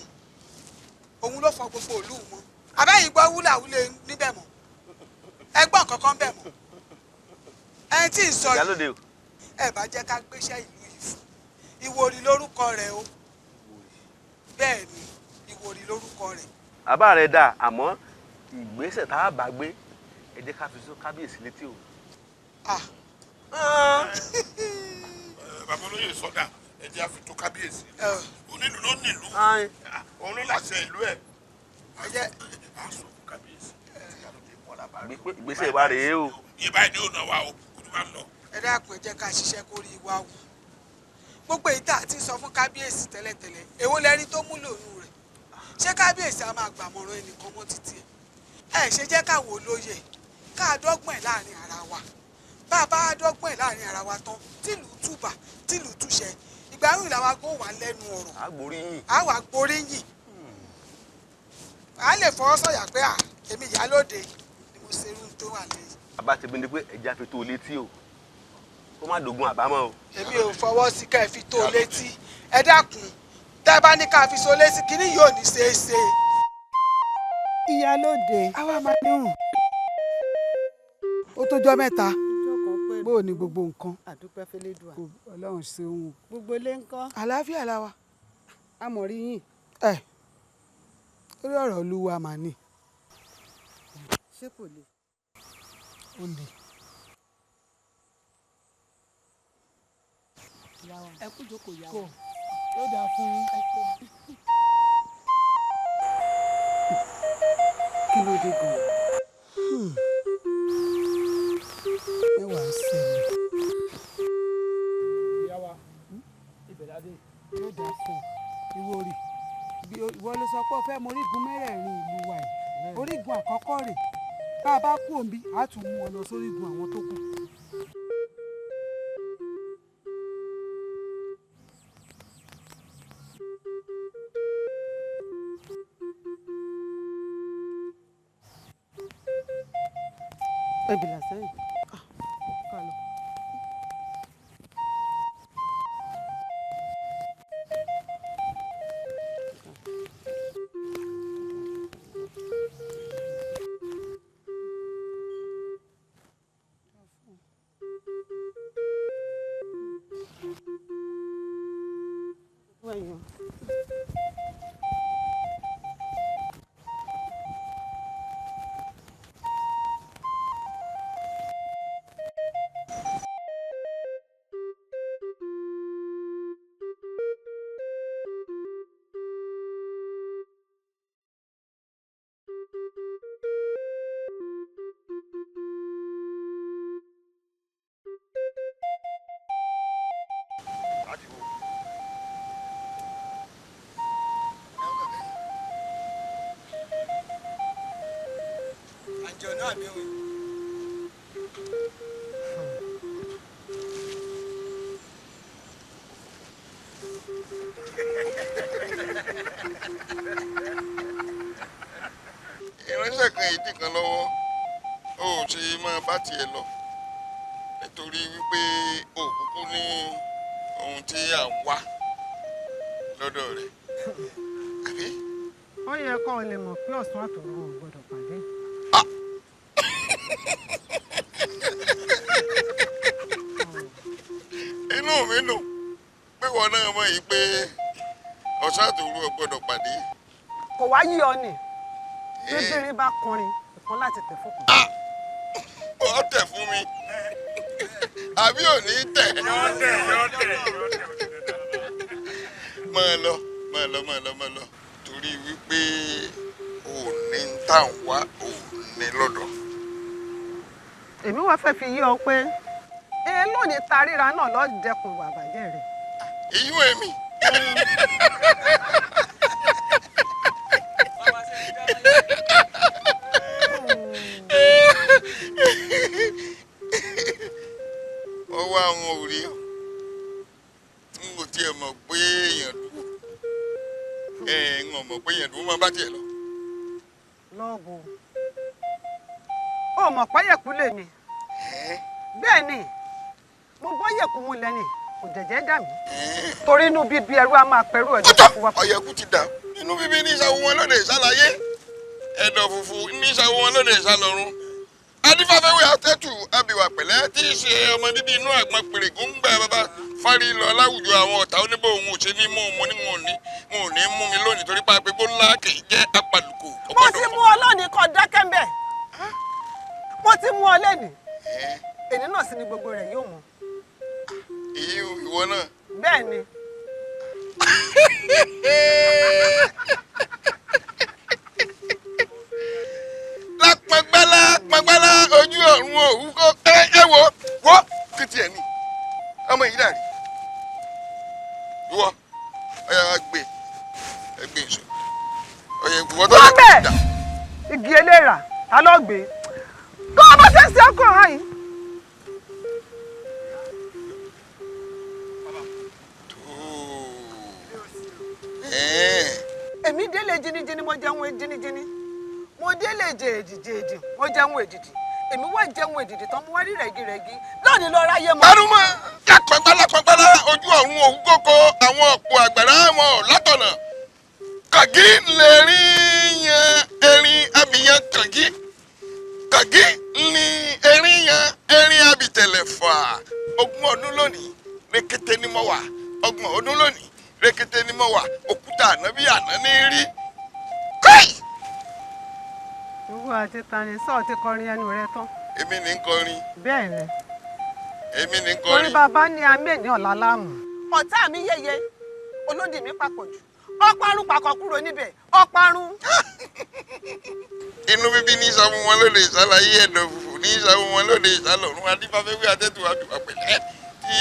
Speaker 6: òun ló fọ gbogbo ìlú mọ́ abẹ́yìn gbọ́ wúlàwúlẹ̀ níbẹ̀ mọ́ ẹgbọ́n kankan bẹ̀ mọ́ ẹni tí ì sọ yìí ẹ bá jẹ́ ká gbéṣẹ́ ìlú yìí fún Ìwòrì lórúkọ rẹ̀ o bẹ́ẹ̀ ni Ìwòrì lórúkọ rẹ̀.
Speaker 14: àbá rẹ̀ dà àmọ́ ìgbésẹ̀ tá a bá gbé ẹ jẹ́ ká fi sún kábíyèsí létí o.
Speaker 2: bàbá olóyè sọdá ẹ jẹ́ àfi tó kábíyèsí onílù ló nílùú òun ló láṣẹ ìlú ẹ̀.
Speaker 6: ẹ jẹ́
Speaker 2: àṣọ kábíyèsí
Speaker 14: ìgbésẹ̀ wa rèé o.
Speaker 2: yé báyìí ni ó nà wá o kò tó bá ń lọ.
Speaker 6: ẹ dákun ẹ jẹ́ ká ṣiṣẹ́ kó rí wa wù gbogbo èyí tá a ti sọ fún kábíyèsí tẹ́lẹ̀tẹ́lẹ̀ èwo lẹ́rí tó múlò nù rẹ̀ ṣé kábíyèsí a máa gbàmọ̀ràn ẹnìkan mọ́ títí ẹ ṣe jẹ́ ká wò lóye ká dọ́gbọ̀n ẹ̀ láàrin ara wa bá a bá dọ́gbọ̀n ẹ̀ láàrin ara wa tán tìlù túbà tìlù túṣẹ ìgbà yìí làwa kó wà lẹ́nu ọ̀rọ̀ a wà gboríyìn a lè fọwọ́ sọ̀yà pé èmi ìyálóde ni mo ṣe irú tó wà lẹ́yìn.
Speaker 14: àbá ti bí ni pé ẹja fi tó létí o kó má dògún àbámọ̀ o.
Speaker 6: èmi ò fọwọ́ sí ká ẹ fi tó létí ẹ dákun tẹ́ bá ní ká fi so létí kíní yóò ní ṣeé ṣe. ìyálóde àwa máa ní hùn ó tójọ́ mẹ́ta bó o ní gbogbo nǹkan.
Speaker 7: àdúpẹ́ fẹ́lẹ́dùà.
Speaker 6: ọlọ́run ṣeun.
Speaker 7: gbogbo ilé ń kọ́.
Speaker 6: àlàáfíà la wa.
Speaker 7: amọ̀rí yín.
Speaker 6: lórí ọ̀rọ̀ olúwa mà ní.
Speaker 7: ṣé kò le.
Speaker 6: ó le.
Speaker 7: ẹ kú jókòó yá
Speaker 6: wa. yóò dáa fún yín. kí ló dé gan-an. mẹ́wàá ń ṣẹlẹ̀.
Speaker 4: ìyá wa ìbẹ̀rẹ̀ adé.
Speaker 6: yóò dáa fún Ìwòrì ìwọ ló sọ pé o fẹ́ mọ orígun mẹ́rẹ̀ẹ̀rin ìlú wa yìí orígun àkọ́kọ́ rẹ̀ bá a bá kú òǹbí a tún mú ọ lọ sórígun àwọn tó kù.
Speaker 7: ẹbìlà sẹ́yìn.
Speaker 6: ká lọ. àjọ náà bí wọn.
Speaker 5: ìránṣẹ́ kan èdè kan lọ́wọ́ ó ṣe máa bá tiẹ̀ lọ nítorí wípé òkúkú ní ohun tí à ń wá lọ́dọ̀ rẹ̀.
Speaker 7: ó yẹ kó o lè mọ̀ pé ọ̀sán àtòrò ò gbọ́dọ̀ pàdé.
Speaker 5: inú mi dùn pé wọn náà mọ̀ yìí pé ọ̀sán àtòrò ò gbọ́dọ̀ pàdé
Speaker 15: kò wá yí ọ nì bíbélì bá kọrin ìkan láti tẹ̀ fún kan.
Speaker 5: ó tẹ̀ fún mi àbí ò ní tẹ̀. máa lọ torí wípé ò ní ń tà ń wá ò ní lọ́dọ̀.
Speaker 15: èmi wá fẹ́ fi yí ọ pé lónìí ta ríra náà lọ́ọ́ dẹkùn ìwà àbàjẹ́ rẹ̀.
Speaker 5: ìyún èmi. ọwọ́ àwọn òrí n kò tiẹ̀ mọ̀ pé èèyàn dúró n ò mọ̀ pé èèyàn dúró máa bá tiẹ̀ lọ.
Speaker 15: lọ́ọ̀bù ó mọ̀ pẹ́yẹ̀kú lè mi bẹ́ẹ̀ ni mo bọ́ yẹ̀kú mu lẹ́ni kò jẹ̀jẹ̀ dà mí torí inú bíbí ẹrú a máa pẹ̀rú ọjọ́ tó fún wa.
Speaker 5: ọ̀yẹ̀kú ti dà inú bíbí ní ìṣàwọ̀ wọn lóde ìṣàlàyé ẹ̀dọ̀ fùfù ní ìṣàwọ̀ wọn lóde ìṣàlọ́run adífáfẹ́wé àtẹ́tù abìwà pẹ̀lẹ́ tí í ṣe ọmọ bíbí inú àgbọn pèrègùn ń gbà bàbá fárí lọ láwùjọ àwọn ọ̀tá oníbò òun ò ṣe ní mú un mo ní wọn ò ní mú mi lónìí torí pápẹ́ gbóńlá kì í jẹ́ apàlùkù.
Speaker 15: mo ti mú ọ lónìí kọ dákẹ́ ń bẹ̀ mo ti mú ọ lẹ́nìí èyí náà sì ni gbogbo rẹ̀ yóò mú.
Speaker 5: ìwọ náà.
Speaker 15: bẹ́ẹ̀ ni.
Speaker 5: lápọ̀ngbálá ojú ọ̀run òwú kó ẹ wo kìtì ẹ̀ ní ọmọ yìí dàrí ìwọ ọyà wa gbé ẹgbẹ́ ìṣó ọyà ìwọ tó lè dà.
Speaker 15: igi eléra ta ló gbé kó o bá ṣe ń ṣe ọkọ hàn yìí. èmi délé jìnnìjìnnì mo jẹun jìnnìjìnnì mo délé jèèdì mo jẹun èdìdì èmi wá jẹun èdìdì tán mo wá rí rẹ̀gírẹ̀gí lónìí lọ ráyé mọ́.
Speaker 5: arúmọ kápẹ́gbálápẹ́gbálá ojú ọ̀run òwú kókó àwọn ọ̀pọ̀ àgbàrá wọn látọ̀nà kàgí lè rí yan erin abìyàn kàgí ní erin yan erin abìtẹ̀lẹ̀ fà ogún ọdún lónìí rékété ni mo wà ọgbọ̀n ọdún lónìí rékété ni mo wà òkúta ànábì àná ní rí.
Speaker 15: ìwọ àti tani sọ́ọ̀ ti kọrin ẹnu rẹ tán.
Speaker 5: èmi ní kọrin.
Speaker 15: bẹ́ẹ̀ ni.
Speaker 5: èmi ní kọrin.
Speaker 15: torí bàbá ní amẹ́ni ọ̀la láàmú. ọ̀tá mi yẹyẹ olódì mi papọ̀ jù ọparun pàkọ́ kúrò níbẹ̀ ọparun.
Speaker 5: inú bíbí ní ìsàmù wọn lóde ìsàlàyé ẹ̀dọ̀ fùfù ní ìsàmù wọn lóde ìsàlọ̀run adífáfẹ́wé àtẹ́tù àdùbà pẹ̀lẹ́ tí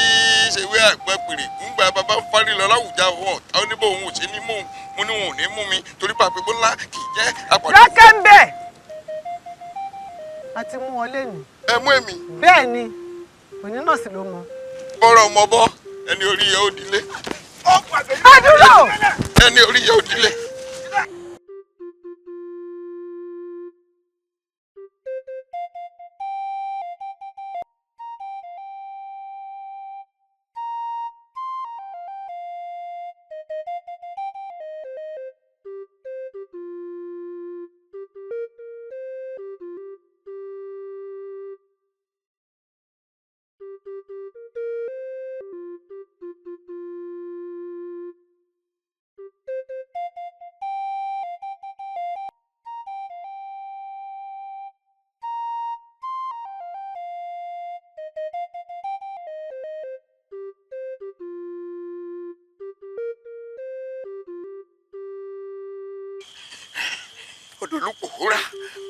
Speaker 5: ṣèwé àgbẹ̀ pèrè ńgbà bàbá ń parí lọ láwùjọ àwọn ọ̀tá oníbò òun ò ṣe ní mú mo ní wọn ò ní mú mi torí pàpẹ́ bọ́lá kì í jẹ́ àpàdé.
Speaker 15: dákẹ́ ń bẹ̀ a ti mú ọ lẹ́nu.
Speaker 5: ẹ mú èmi.
Speaker 15: bẹ́ẹ̀ ni òní náà sì ló mọ.
Speaker 5: bọ́rọ̀ mọ bọ́ ẹni orí yẹ ó dilé.
Speaker 15: adúlọ.
Speaker 5: ẹni orí yẹ ó dilé.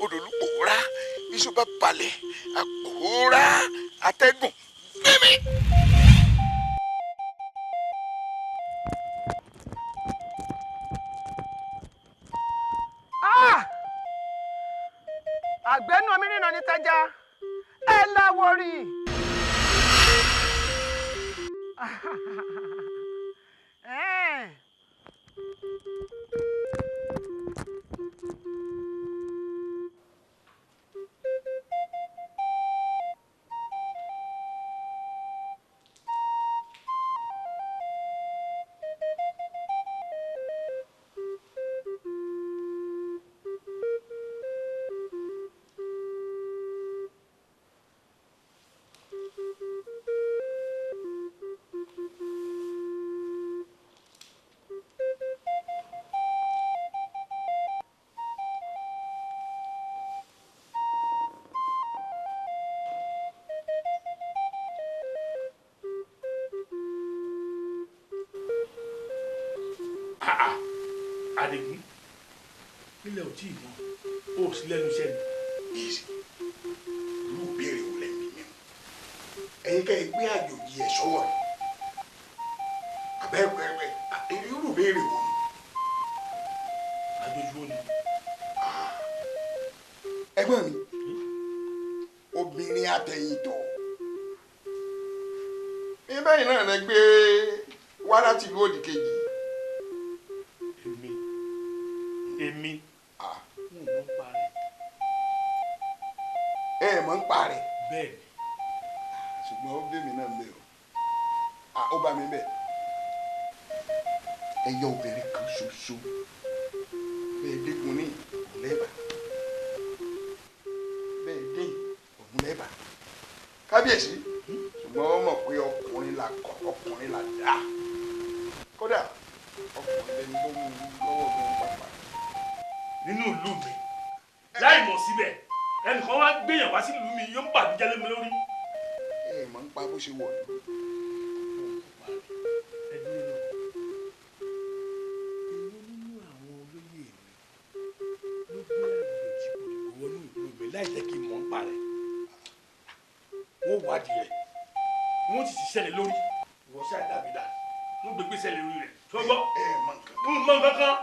Speaker 5: odòlúpòórá iṣu bá balẹ̀ àpòórá atẹ́gùn mímí.
Speaker 15: àgbẹ̀nú omi nínú ní tẹ́já ẹ láwọ rí i.
Speaker 16: Adigun nílẹ̀ ò tí ì mọ́ ó sì lẹ́nu iṣẹ́ ni.
Speaker 2: Yìí irú ìbéèrè wo lẹ́yìn mi ẹ̀yin kẹ́ ẹ gbé àjòjì ẹ̀ sọ́wọ́ rẹ̀ abẹ́ẹ̀pẹ̀rẹ̀ irú ìbéèrè wo ni.
Speaker 16: àjòjì wo ni.
Speaker 2: ẹ̀gbọ́n mi obìnrin àtẹ̀yìntọ̀ bí bẹ́ẹ̀ náà lẹ gbé wá láti ìlú òdì kejì.
Speaker 16: èmi n ò mọ̀ ń pa rẹ̀.
Speaker 2: ẹ ẹ̀ mọ̀ ń pa rẹ̀.
Speaker 16: bẹ́ẹ̀ ni.
Speaker 2: ṣùgbọ́n ó bẹ́ mi náà ń bẹ̀ o ó bá mi bẹ̀. ẹ yọ obìnrin kan ṣoṣo bẹ́ẹ̀ dẹ́kun ní lẹ́bàá bẹ́ẹ̀ dé òun lẹ́bàá kábíyèsí ṣùgbọ́n ó mọ̀ pé ọkùnrin la kọ́ ọkùnrin la dá kódà ọkùnrin lẹni tó mú lọ́wọ́ gan pàpà.
Speaker 16: nínú ìlú mi láì mọ̀ síbẹ̀ ẹnìkan wá gbéyàn wá sí ìlú mi yóò ń bàjẹ́ lé mi lórí.
Speaker 2: ẹ mọ̀ ń pa bó ṣe wọ̀ ọ́.
Speaker 16: láì jẹ́ kí n mọ̀ ń pa rẹ̀ wọ́n wádìí rẹ̀ wọ́n sì ṣiṣẹ́ lé lórí ìwọ ṣáà dàbí dà wọ́n gbégbé sẹ́lẹ̀ lórí rẹ̀ ṣọgbọ́ n mọ̀ nǹkan kan.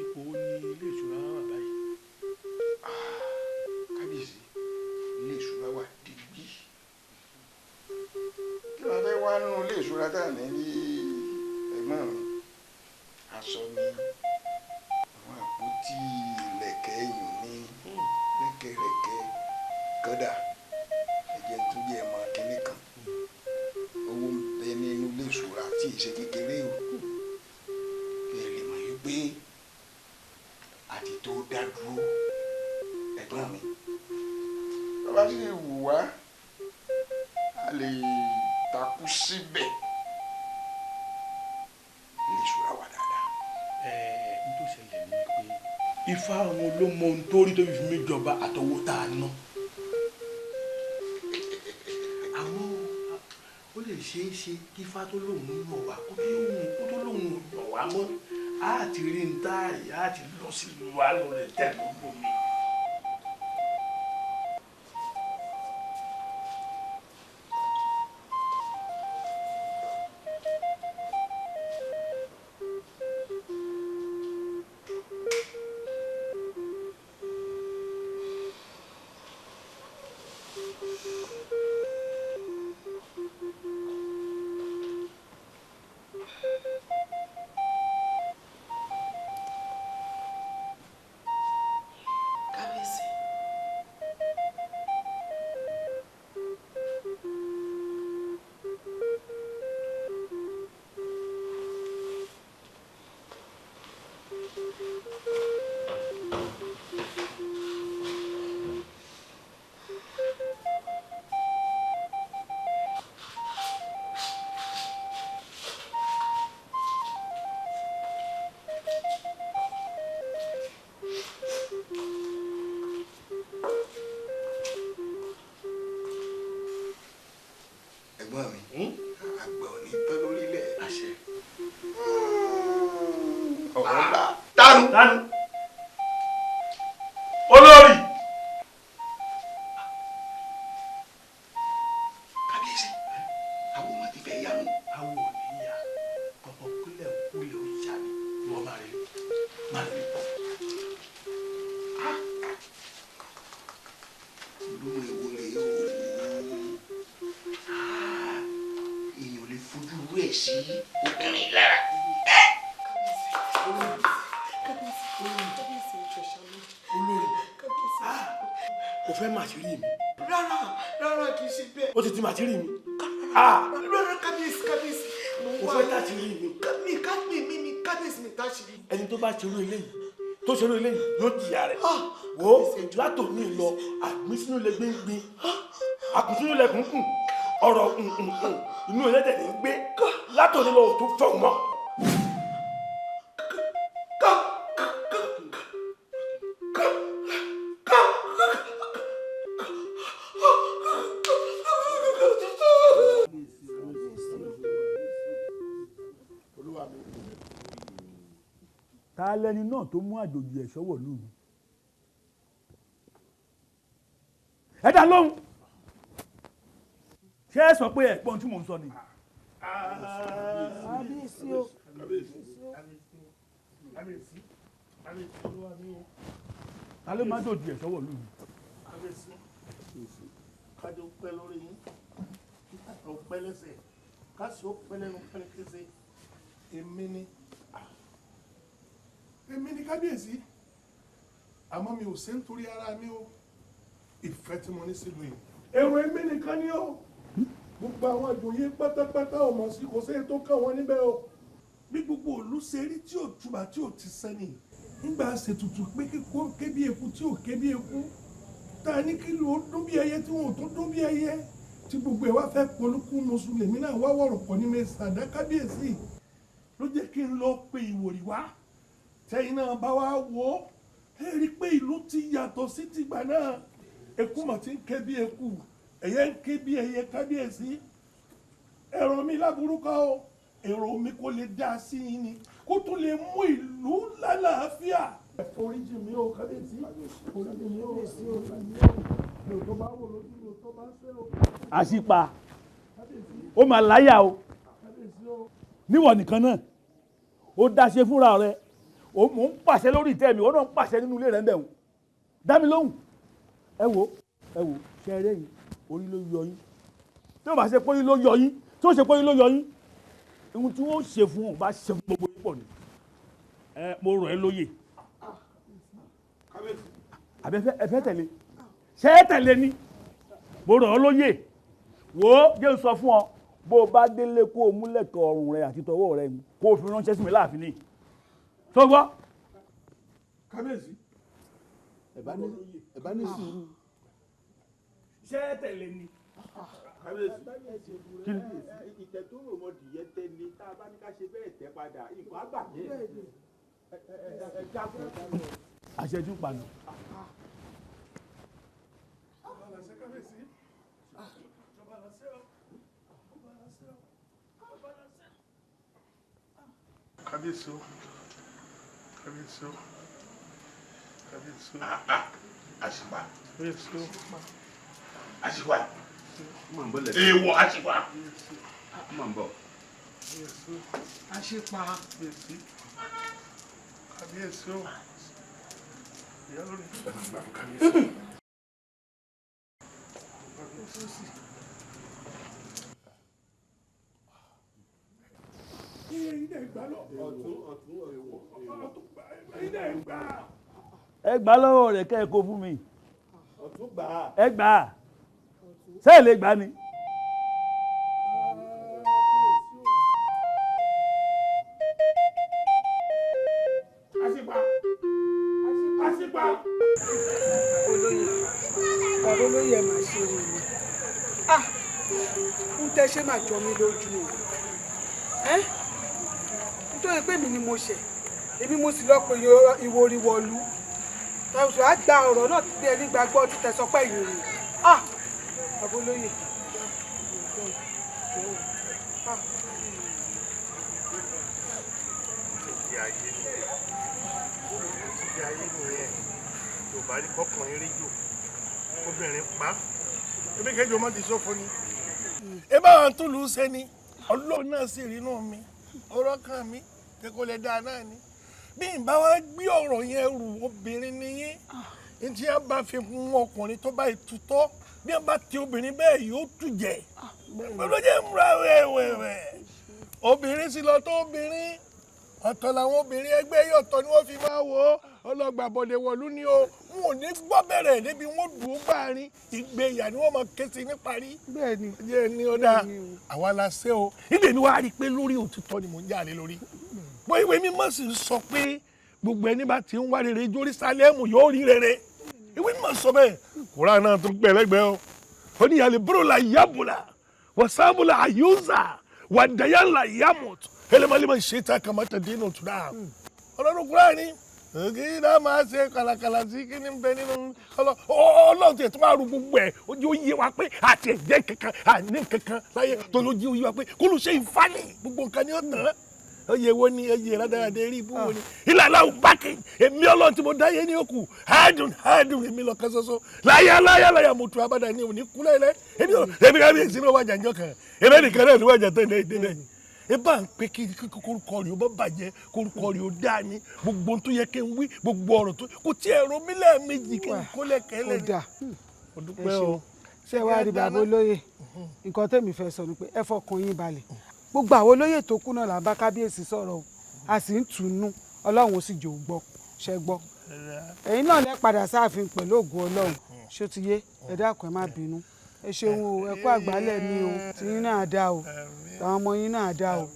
Speaker 16: ipò wo ni ilé ìṣúra wà báyìí.
Speaker 2: kábíyèsí ilé ìṣúra wà digbí kí ló fẹ́ wá nínú ilé ìṣúra tá à ní rí ẹ̀gbọ́n mi aṣọ ni àwọn àpótí ìlẹ̀kẹ̀ ẹ̀yìn ní rẹ́kẹrẹ́kẹ́ kódà ẹ̀jẹ̀ tó jẹ́ ẹ̀mọ kínní kan owó ń bẹ nínú ilé ìṣúra tí ì ṣe kékeré o kí ẹ lè mọ̀ yí pé àti tó dá dúró ẹ̀gbọ́n mi bàbá sì wù wá a lè takú síbẹ̀ ilé ìṣúra wà dáadáa.
Speaker 16: n tó ṣẹlẹ̀ ni pé ifá àwọn ló mọ ohun tó rí tó fi mí jọba àtọwọ́ tá a ná. àmọ́ ó lè ṣeé ṣe kí ifá tó lòun yàn wá kó tó lòun yàn wá mọ́ á ti rí n tá àyà á ti lọ sí ìlú wa lọ rẹ̀ tẹ̀ lọ́gbọ̀ mi.
Speaker 2: ẹ̀gbọ́n mi àgbà ò ní tán lórílẹ̀ àṣẹ. ọ̀rọ̀ ńlá tánu.
Speaker 16: olórí.
Speaker 2: kábíyèsí àwọn ọmọ ti fẹ́ yá mi.
Speaker 16: àwọn ò ní yá ọmọ kúlẹ̀ kúlẹ̀ ó yá mi wọ́n máa rí máa rí.
Speaker 2: lórí wo rè o èèyàn lè fojú rú ẹ̀ sí obìnrin lára.
Speaker 16: olórí o fẹ́ màṣírí mi.
Speaker 18: rárá kì í ṣe bẹ́ẹ̀.
Speaker 16: ó ti màṣírí mi.
Speaker 18: rárá kábíyèsí.
Speaker 16: o fẹ́ tàṣírí mi.
Speaker 18: kábíyèsí mi tàṣírí.
Speaker 16: ẹni tó bá ṣerú eléyìí tó ṣerú eléyìí yóò jìyà rẹ̀. wo látòní lọ àgbínsínú lè gbíngbín àkùnsínú lè kúnkùn ọ̀rọ̀ inú ẹlẹ́dẹ̀ ní gbé látòní lọ tó fẹ́ mọ́.
Speaker 2: olúwa
Speaker 16: ká lẹ́ni náà tó mú àjòjì ẹ̀ sọ́wọ́ lù mí. ẹ dá lóhùn ṣé ẹ sọ pé ẹ̀gbọ́n tí mò ń sọ ni.
Speaker 15: kábíyèsí o.
Speaker 16: ta ló má dòjì ẹ̀ sọ́wọ́ lù mí.
Speaker 2: kájọ pẹ́ lórí yín kíkàtà pẹ́ lẹ́sẹ̀ káṣí ó pẹ́ lẹ́nu pẹ́ kése èmi ni kábíyèsí àmọ́ mi ò ṣe nítorí ara mi o ìfẹ́ tí mo ní sílùú yìí. èrò èmi nìkan ni ó gbogbo àwọn àjòyè pátápátá ọmọ sí kò sí ètò kàn wọ́n níbẹ̀ o bí gbogbo òlu ṣe rí tí ò túbà tí ò ti sẹ́ni nígbà ṣètùtù pé kíkó kébí eku tí ò kébí eku tá a ní kí ló dún bí ẹyẹ tí wọn ò tó dún bí ẹyẹ tí gbogbo ẹ wá fẹ́ polúkú mùsùlùmí náà wá wọ̀rọ̀ pọ̀ ní mẹ́sàdá kábíyèsí ló jẹ́ kí n lọ pe ìwòrì wá tẹ́yìn náà bá wá wò ó ẹ rí i pé ìlú ti yàtọ̀ sí tìgbà náà eku mà ti ń ké bí eku ẹyẹ ń ké bí ẹyẹ kábíyèsí èrò mi láburúkọ o èrò mi kò lè dá sí i ni kó tó lè mú ìlú lálàáfíà. Oríjì mi ò kábíyèsí oríjì mi ò sí o tó bá wò lójú mi ò tó bá fẹ́ o.
Speaker 16: àṣìpa ó mà láyà o níwọ̀n nìkan náà ó dáṣe fúnra rẹ̀ mò ń pàṣẹ lórí ìtẹ́ mi ó náà ń pàṣẹ nínú ilé rẹ̀ ń bẹ̀ wò dá mi lóhùn ẹ wò ṣe eré yìí orí ló yọ yín tí ó bá ṣe pé orí ló yọ yín tí ó ṣe pé orí ló yọ yín ohun tí wọ́n ṣe fún ọ bá ṣe fún gbogbo yín pọ̀ ni mo rọ̀ ẹ́ lóyè àbẹ́fẹ́ ẹ fẹ́ tẹ̀lé ṣé ẹ tẹ̀lé ni mo rọ̀ ọ́ lóyè wò ó jẹ́ n sọ fún ọ bó o bá délé kó o múlẹ̀kẹ̀ ọrùn rẹ àti tọwọ́ rẹ kó o fi ránṣẹ́ sí mi láàfin ni tó gbọ́.
Speaker 2: kábíyèsí ẹ bá ní sùúrù.
Speaker 16: ṣé ẹ tẹ̀lé ni.
Speaker 17: kábíyèsí ìtẹ̀ tó rò mọ́ dìyẹ tẹ́lẹ̀ tá a bá ní ká ṣe bẹ́ẹ̀ tẹ́ padà nǹkan á gbàgbé ẹ dákun.
Speaker 16: àṣẹjú pàdé.
Speaker 2: kábíyèsí o kábíyèsí o kábíyèsí o.
Speaker 5: àṣìpà.
Speaker 2: kábíyèsí o.
Speaker 5: àṣìpà. èèwọ̀ àṣìpà.
Speaker 14: mọ̀ ń bọ̀.
Speaker 15: àṣìpà.
Speaker 2: kábíyèsí o. ìyá lórí kábíyèsí.
Speaker 16: ẹ gbà lọ́wọ́ rẹ̀ kẹ́ ẹ kó fún mi ẹ gbà á ṣé ẹ lè gbà ni.
Speaker 2: àṣìpà.
Speaker 15: olóyè ọ̀rọ̀ olóyè ẹ̀ máa ṣe rè mí ń tẹ́ ṣé máa jọ mí lójú o nítorí pé mi ni mo ṣẹ̀ èmi mo sì lọ pé ìwòrì wọ̀lú ẹ̀sùn á gba ọ̀rọ̀ náà bí ẹni gbàgbọ́ ti tẹ̀sọ́ pẹ́ ìrìn àbólóyè.
Speaker 2: ìdí ayé nìyẹn yorùbá rí kọkùnrin rí jò obìnrin pa ebi kẹjọ má ti sọ fún ni. ẹ bá wọn tún lù ú sẹ́ni ọlọ́run náà sì rí inú mi ọ̀rọ̀ kan mi kẹ́kọ̀ọ́ lè dáa náà ni bí n bá wá gbé ọ̀rọ̀ yẹn rù obìnrin nìyẹn ntí a bá fi hun ọkùnrin tó bá tutọ́ bí a bá ti obìnrin bẹ́ẹ̀ yóò tù jẹ́ gbọ́dọ̀ jẹ́ múra wẹ́wẹ́wẹ́ obìnrin sì lọ tó obìnrin ọ̀tọ̀ làwọn obìnrin ẹgbẹ́ yọ̀tọ̀ ni wọ́n fi máa wò ó ọlọ́gbà bọ̀dẹ̀ wọ̀lú ni o wọn ò ní gbọ́ bẹ̀rẹ̀ débi wọn dùn ó gbàrin ìgbéyà ni wọ́n máa ké sí ní parí.
Speaker 15: bẹ́ẹ̀ni
Speaker 2: jẹ́ ní ọ̀dà àwa la ṣe o ilé mi wá rí i pé lórí òtítọ́ ni mò ń jáde lórí bó ìwé mímọ́ sì sọ pé gbogbo ẹni bá ti ń wá rere Jerúsálẹ́mù yóò rí rere ìwé mímọ́ sọ bẹ́ẹ̀ kúrò náà tó gbẹ lẹ́gbẹ̀ẹ́ o ó ní yàrá ìbúrò la yàbùlà wà sábùlà àyùzà wà dàyà la yàmùt ẹlẹ́mọ̀lẹ́mọ̀ ṣètà kàmáta dínú tùdà ọlọ́run kúrò ní kí náà máa ṣe kàlàkàlà sí kí ní bẹ nínú ọlọ́run tí ẹ̀ tó máa ru gbogbo ẹ̀ ó jẹ́ òye wa pé àti ẹ̀jẹ̀ kankan àní kankan láyé tó ló jẹ́ òye wa pé kó ló ṣe ìfàlẹ̀ gbogbo nǹkan ni ó tàn án
Speaker 8: oyè wo ni oyè rádaràdà eré ibú wo ni ìlànà òbákẹ́ èmi ọlọ́run tí mo dá yé ní òkú hádùn èmi lọ́kàn ṣoṣo láyà mo tu abádà ní òní kúlẹ̀ lẹ́ èmi kábíyèsí ló wájà ńjọ́ kan èmi nìkan náà ló wájà tó ní èdè náà ẹ bá ń pé kí kórúkọ rẹ̀ ó bá bàjẹ́ kórúkọ rẹ̀ ó dá ní gbogbo tó yẹ kí n wí gbogbo ọ̀rọ̀ tó kò tí ẹ̀rọ mi lẹ́ẹ̀mejì kí n kó lẹ́kẹ̀ẹ́lẹ́ ni.
Speaker 15: ó dúpẹ́ o ṣé wàá rí bàbá olóyè nǹkan tẹ̀mí fẹ́ sọ ni pé ẹ fọkàn yín balẹ̀ gbogbo àwọn olóyè tó kù náà là ń bá kábíyèsí sọ̀rọ̀ o a sì ń tùnú ọlọ́run ó sì jò gbọ́ ṣẹ́ gbọ́ ẹ̀yin náà lẹ́ padà sáàfin pẹ̀lú ògùn ọlọ́run ṣó ti yé ẹ dákun ẹ má bínú ẹ ṣeun o ẹ kú àgbálẹ̀ mi o tiyín náà dá o àwọn ọmọ yín náà dá o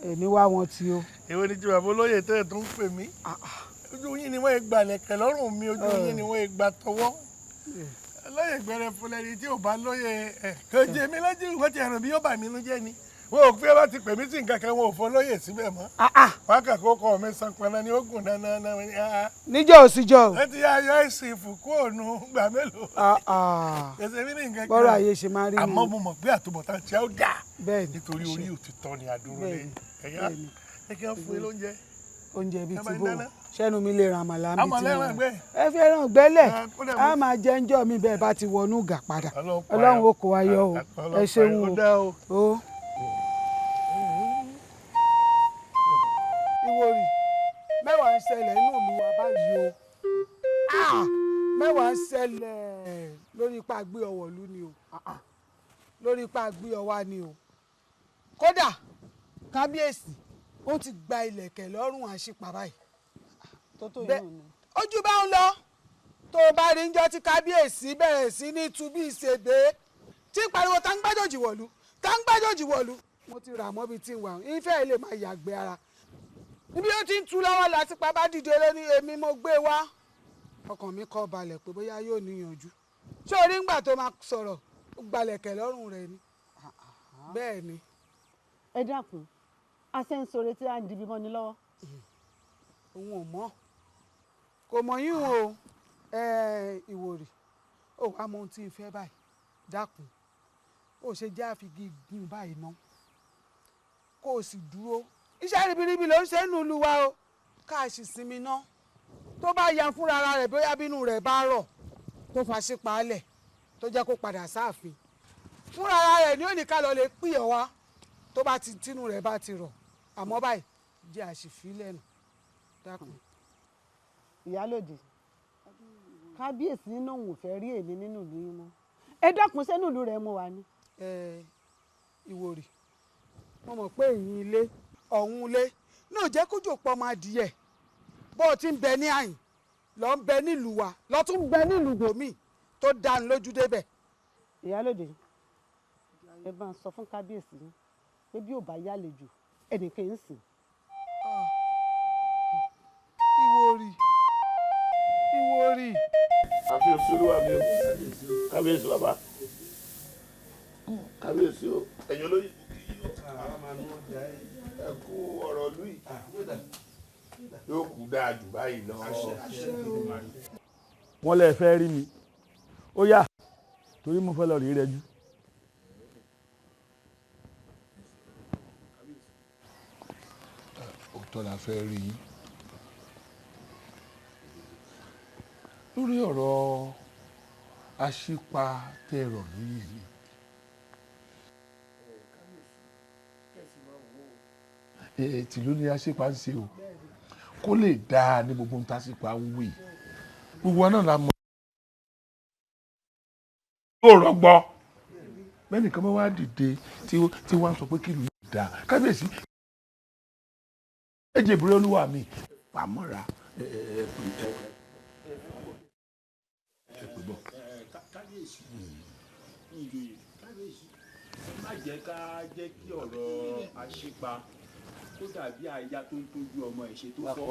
Speaker 15: èmi wá wọn ti o.
Speaker 8: èwo ni tí bàbá olóyè tẹ́ ẹ̀ tó ń pè mí ojú yín ni wọ́n gbà lẹ̀kẹ̀ lọ́rùn mi ojú yín ni wọ́n gbà tọwọ́ lóye gbẹrẹ fúnlẹ́ni tí ò bá lóye ẹ̀ kò jẹ́ mi lójú wọ́n ti ẹ̀rùn bí yóò bà mí nú jẹ́ ni wọn ò pé bá ti pè mí sí nǹkan kan wọn ò fọ lóye síbẹ̀ mọ́ wọn kà kó kọ́ mi sanpẹ́ná ni ó gùn dáná.
Speaker 15: níjọ́ ò síjọ́ o.
Speaker 8: ẹ ti ayọ̀ ìsìn ìfùkú ònu gbà mélòó. ẹsẹ̀ mi ní nǹkan kan
Speaker 15: bọ́rọ̀ ayé ṣe máa rí mi.
Speaker 8: àmọ́ mo mọ̀ pé àtúbọ̀tán tí a ó dà nítorí orí òtítọ́ ni àdúró lé ẹ̀yà ẹ kí wọ́n fún yín lóúnjẹ.
Speaker 15: oúnjẹ bíi ti bò sẹ́nu mi lè ràn àmàlà mi ti
Speaker 8: ràn
Speaker 15: ẹ fẹ́ ràn gbẹ́lẹ̀ á máa jẹ́ ńjọ́ mi bẹ́ẹ̀ bá ti wọnú gà padà ọlọ́run ó kó wa yọ o ẹ ṣeun o. ìwòrì mẹ́wàá ń ṣẹlẹ̀ inú ìlú wa báyìí o mẹ́wàá ń ṣẹlẹ̀ lórí ipa gbé ọwọ́ ìlú ni o lórí ipa gbé ọwá ni o kódà kábíyèsí ó ti gba ìlẹ̀kẹ̀ lọ́rùn àṣìpà báyìí ojú bá ń lọ tó o bá rí njọ́ tí kábíyèsí bẹ̀rẹ̀ sí ní tu bí ìṣègbè tí pariwo tá ń gbájòjì wọ̀lú mo ti rà mọ́ bíi tí ń wà ìfẹ́ ilé máa yàgbé ara níbi ó ti ń tu lọ́wọ́ láti pa bá dìde lóní èmi mo gbé wá ọkàn mi kọ́ balẹ̀ pé bóyá yóò níyànjú ṣé orí ńgbà tó máa sọ̀rọ̀ ó gbalẹ̀kẹ̀ lọ́rùn rẹ̀ ni bẹ́ẹ̀ ni.
Speaker 7: ẹ dákun asẹ́nsọ̀rẹ́ tí a ń dibi mọ́ni lọ́wọ́.
Speaker 15: òun ò mọ̀ kò mọ̀ yín o ìwòrì ó wàá mọ ohun tí ń fẹ́ báyìí dákun ó ṣe jẹ́ àfigi gùn báyìí ná kó o sì dúró iṣẹ́ ribiribi ló ń ṣe nínú ìlú wa o ká sì sinmi ná tó bá ya fúnra ara rẹ̀ bóyá bínú rẹ̀ bá rọ̀ tó fàṣẹ paálẹ̀ tó jẹ́ kó padà sáàfin fúnra ara rẹ̀ ni ó ní ká lọ lè pè ọ́ wá tó bá ti tínú rẹ̀ bá ti rọ̀ àmọ́ báyìí jẹ́ àṣìfilẹ̀ nù dákun.
Speaker 7: ìyálòdì kábíyèsí nínú òun ò fẹ́ rí èmi nínú ìlú yín mọ́ ẹ dákun sẹ́nu ìlú rẹ̀ mo wà ní.
Speaker 15: ìwòrì mo mọ̀ pé èyí ilé ọ̀hún ilé náà jẹ́ kójú pọ̀ máa dìyẹ bó o ti ń bẹ ní àyìn lọ ń bẹ nílùú wa lọ tún ń bẹ nílùú bòmíì tó dáni lójú débẹ̀.
Speaker 7: ìyálòdì ẹ bá ń sọ fún kábíyèsí pé bí ò bá yálejò ẹnìkan ń sìn.
Speaker 15: ìwòrì.
Speaker 2: àfihàn olúwa mi o kábíyèsí bàbá kábíyèsí o ẹ̀yin olóyè ẹ kú ọ̀rọ̀ lùí yóò kú dáa jù báyìí lọ.
Speaker 16: wọ́n lè fẹ́ rí mi ó yá torí mo fẹ́ lọ rí rẹ́jú.
Speaker 2: òótọ́ la fẹ́ rí yín lórí ọ̀rọ̀ aṣípa tẹ̀rọ̀ lórí yìí. tìlú ni aṣípa ń ṣe o kó lè dáa ní gbogbo nǹkan aṣípa ń wí gbogbo náà la mọ̀. yóò rọgbọ bẹ́ẹ̀ nìkan bá wá dìde tí wọ́n sọ pé kí ìlú yìí dáa kábíyèsí ẹ̀jẹ̀ ìbúrẹ́ olúwa mi pàmọ́ra
Speaker 17: kábíyèsí ìjòyè kábíyèsí má jẹ́ ká jẹ́ kí ọ̀rọ̀ àṣepa tó dàbí àyà tó ń tójú ọmọ ẹ̀ ṣe tó fọ́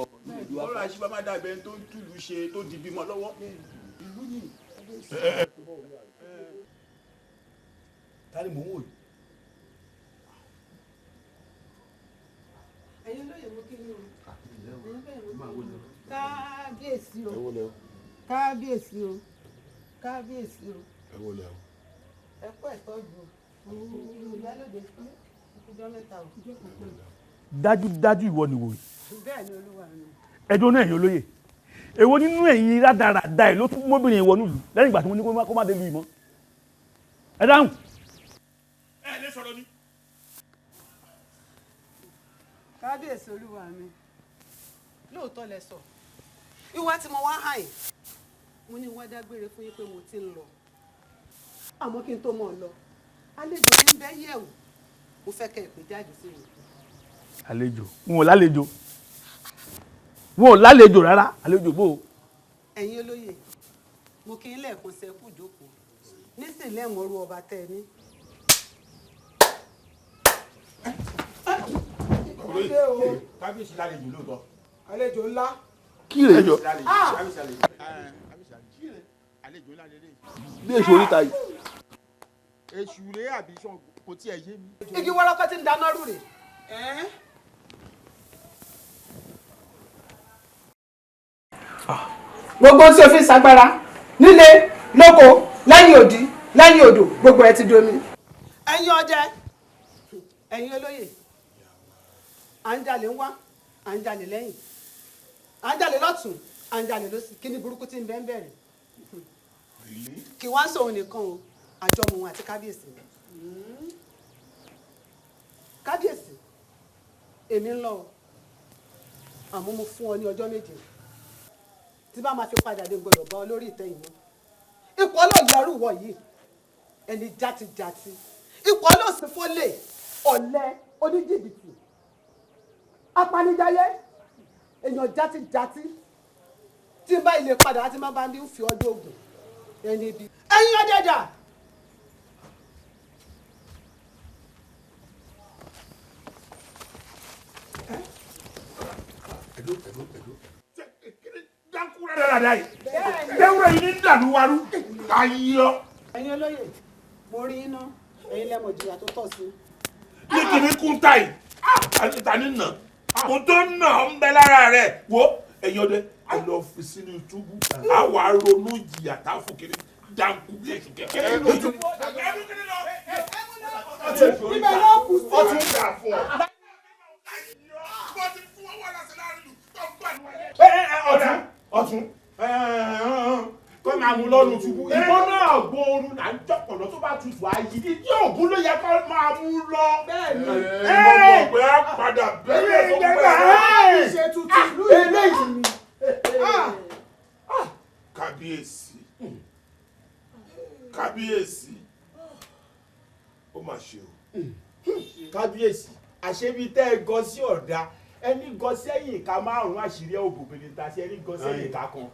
Speaker 17: ọ̀rọ̀ àṣepa má dàbí ẹni tó ń túlù ṣe tó di bímọ lọ́wọ́ ìlú ni.
Speaker 14: ta ni mò ń wò yìí.
Speaker 7: ẹ̀yin lóye mú kí ni o kábíyèsí o kábíyèsí o kábíyèsí o ẹ kú ẹ̀tọ́jú ìyálòdè fún ìjọ mẹ́ta o
Speaker 16: dájúdájú ìwọ nìwò yìí.
Speaker 7: bẹ́ẹ̀ ni olúwa mi.
Speaker 16: ẹjọ́ náà ẹ̀yin olóyè èwo nínú ẹ̀yin rádaràda ẹ̀ ló tún mọ́bìnrin ìwọ nílùú lẹ́yìn ìgbà tí wọ́n ní kó má dé lu ìmọ̀ ẹ dáhùn.
Speaker 2: ẹ lè sọ̀rọ̀ ni.
Speaker 7: kábíyèsí olúwa mi lóòótọ́ lẹ sọ ìwà tí mo wá hàn yín mo ní wọ́n dágbére fún yín pé mo ti ń lọ àmọ́ kí n tó mọ̀ ọ́ lọ àlejò ní bẹ́ẹ̀ yẹ̀wò mo fẹ́ kẹ́ ẹ pè jáde sí mi.
Speaker 16: àlejò wọn ò lálejò rárá àlejò bò ó.
Speaker 7: ẹ̀yin olóyè mo kí n lẹ́ẹ̀kan sẹ́kù jókòó nísìnyí lẹ́mọ̀ọ́rú ọba tẹ́ ẹ ní.
Speaker 17: kábíyèsí lálejò lóòótọ́.
Speaker 15: àlejò ńlá.
Speaker 2: kí rè jọ.
Speaker 17: àlejò ńlá lélẹ̀.
Speaker 2: bí èso oríta yìí.
Speaker 17: èṣù rèé àbí sàn kò tiẹ̀ yé mi.
Speaker 7: igi wọ́rọ́kọ́ ti ń dáná rú rè. gbogbo tí o fi ṣagbára nílé lóko lẹ́yìn òdì lẹ́yìn odò gbogbo ẹ ti domi. ẹ̀yin ọdẹ ẹ̀yin olóyè à ń jalè ń wá à ń jalè lẹ́yìn à ń jalè lọ́tún à ń jalè lọ́sì kí ni burúkú ti ń bẹ́ẹ̀ bẹ̀rẹ̀ kí wọ́n sọ òun nìkan o àjọmọ̀ òun àti kábíyèsí kábíyèsí èmi ń lọ o àmọ́ mo fún ọ ní ọjọ́ méje tí bá máa fi padà dé gbọdọ̀ bá ọ lórí ìtẹ́ ìmọ̀ ipò ọlọ́ọ̀yẹrù wọ̀ yìí ẹni játijàti ipò ọlọ́ọ̀sìnfọ́lẹ̀ ọ̀lẹ oníjìbìtì apanijayé èèyàn játijàti tí n bá ilé padà láti má bá ń bí ń fi ọjọ́ ògùn ẹni ibi ẹ̀yin ọ̀dẹ̀dà.
Speaker 2: dankura dáradára yìí dẹ́wúrẹ́ yìí ní dàlú warú ayọ̀.
Speaker 7: ẹ̀yin olóyè mo rí iná ẹ̀yin lẹ́mọ̀ jìyà tó tọ̀ sí.
Speaker 2: ní kìíní kún ta yìí ta ní nà mo tó nà ọ́ ń bẹ lára rẹ̀ wo ẹ̀yin ọdẹ ẹ lọ fi sínú túbú àwa ronú jìyà tá a fún kiri danku bí èsì kékeré lójú.
Speaker 7: ibẹ̀ ló kù sí.
Speaker 2: ọtún dà fún ọ.
Speaker 17: ọtún kọ́ máa mú lọ́nu túbú ìbọn náà gbóòórùn là ń jọ̀pọ̀lọ́ tó bá tutù ayé tí ògùn ló yẹ kó máa mú lọ.
Speaker 2: mo mọ̀ pé a padà bẹ́ẹ̀ tó pẹ́
Speaker 15: ṣe tutù ìlú eléyìí.
Speaker 2: kábíyèsí kábíyèsí ó mà ṣe o.
Speaker 17: kábíyèsí àṣebí tẹ́ ẹ gọ sí ọ̀dà ẹni gọ sẹ́yìn ìka márùn-ún àṣírí ẹ̀ òbòbìnrin ta sí ẹni gọ sẹ́yìn ìka kan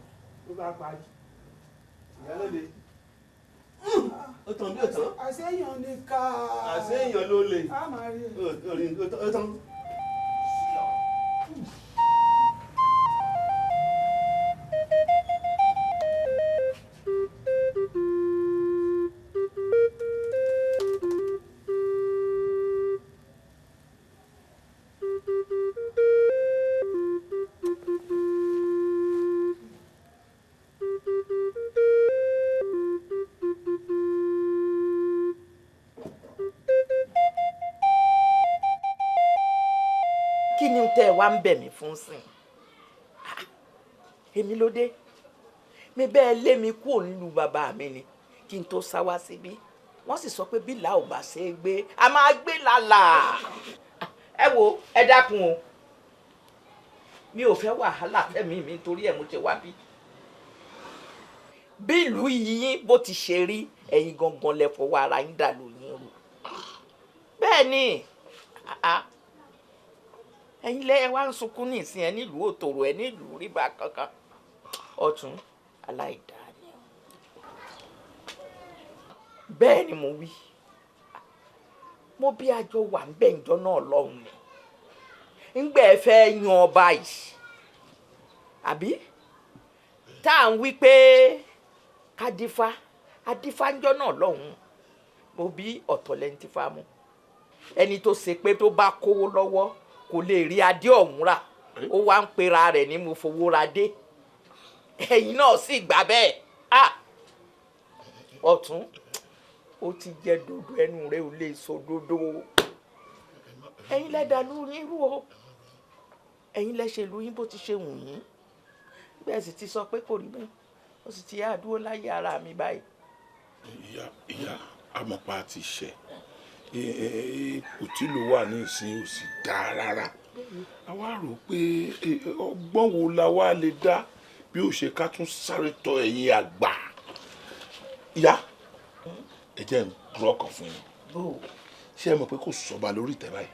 Speaker 17: ló bá parí.
Speaker 14: ìyálóde ó tán bí ó tán.
Speaker 15: àṣeyàn ni ká.
Speaker 14: àṣeyàn ló lè.
Speaker 15: a máa rí
Speaker 14: ó tán.
Speaker 3: kí ni tẹ́ ẹ wá ń bẹ̀ mí fún sìn èmi ló dé mi bẹ́ẹ̀ lé mi kúrò nílùú bàbá mi ni kí n tó sá wá síbí wọ́n sì sọ pé bí làá ò bá ṣe é gbé a máa gbé lálà ẹ wo ẹ dákun o mi ò fẹ́ wàhálà fẹ́mi mi torí ẹ̀ mo ti wá bí bí ìlú yìí bó ti ṣe rí ẹ̀yin gangan lẹ fọwọ́ ara yín dà lóyún rò bẹ́ẹ̀ ni ẹ̀yin lẹ wá ń sunkún ní ìsìn ẹ nílùú òtòrò ẹ nílùú ríbà kankan ọ̀tún aláìdáa ni ọ bẹ́ẹ̀ ni mo wí mo bí àjọ wà ń bẹ̀ ǹjọ́ náà lọ́hùn ni ńgbẹ́ ẹ fẹ́ yan ọba yìí àbí tá à ń wí pé kádífá adífá ńjọ́ náà lọ́hùn mo bí ọ̀tọ̀lẹ́ntífá mu ẹni tó ṣe pé tó bá kówó lọ́wọ́ kò lè rí adé ọ̀hún rà ó wá ń pera rẹ̀ ní mo fowó ra dé ẹ̀yin náà sì gbà bẹ́ẹ̀ ọ̀tún ó ti jẹ́ dodo ẹnu rẹ̀ ò lè sọ dodo. ẹ̀yin lẹ dàlú yín rú o ẹ̀yin lẹ ṣèlú yín bó ti ṣe wù yín bẹ́ẹ̀ sì ti sọ pé kò rí bẹ́ẹ̀ ó sì ti yá dúró láyé ara mi báyìí.
Speaker 2: ìyá amọ̀pá ti ṣẹ̀ ipò tí ló wà ní ìsìn ò sì dáa rárá àwa rò pé ọgbọ́n wo la wá lè dá bí ó ṣe ká tún sáré tọ ẹ̀yin àgbà ìyá ẹ jẹ́ ń rọ ọkàn fún yín ṣé ẹ mọ̀ pé kò sọba lórí ìtẹ́ báyìí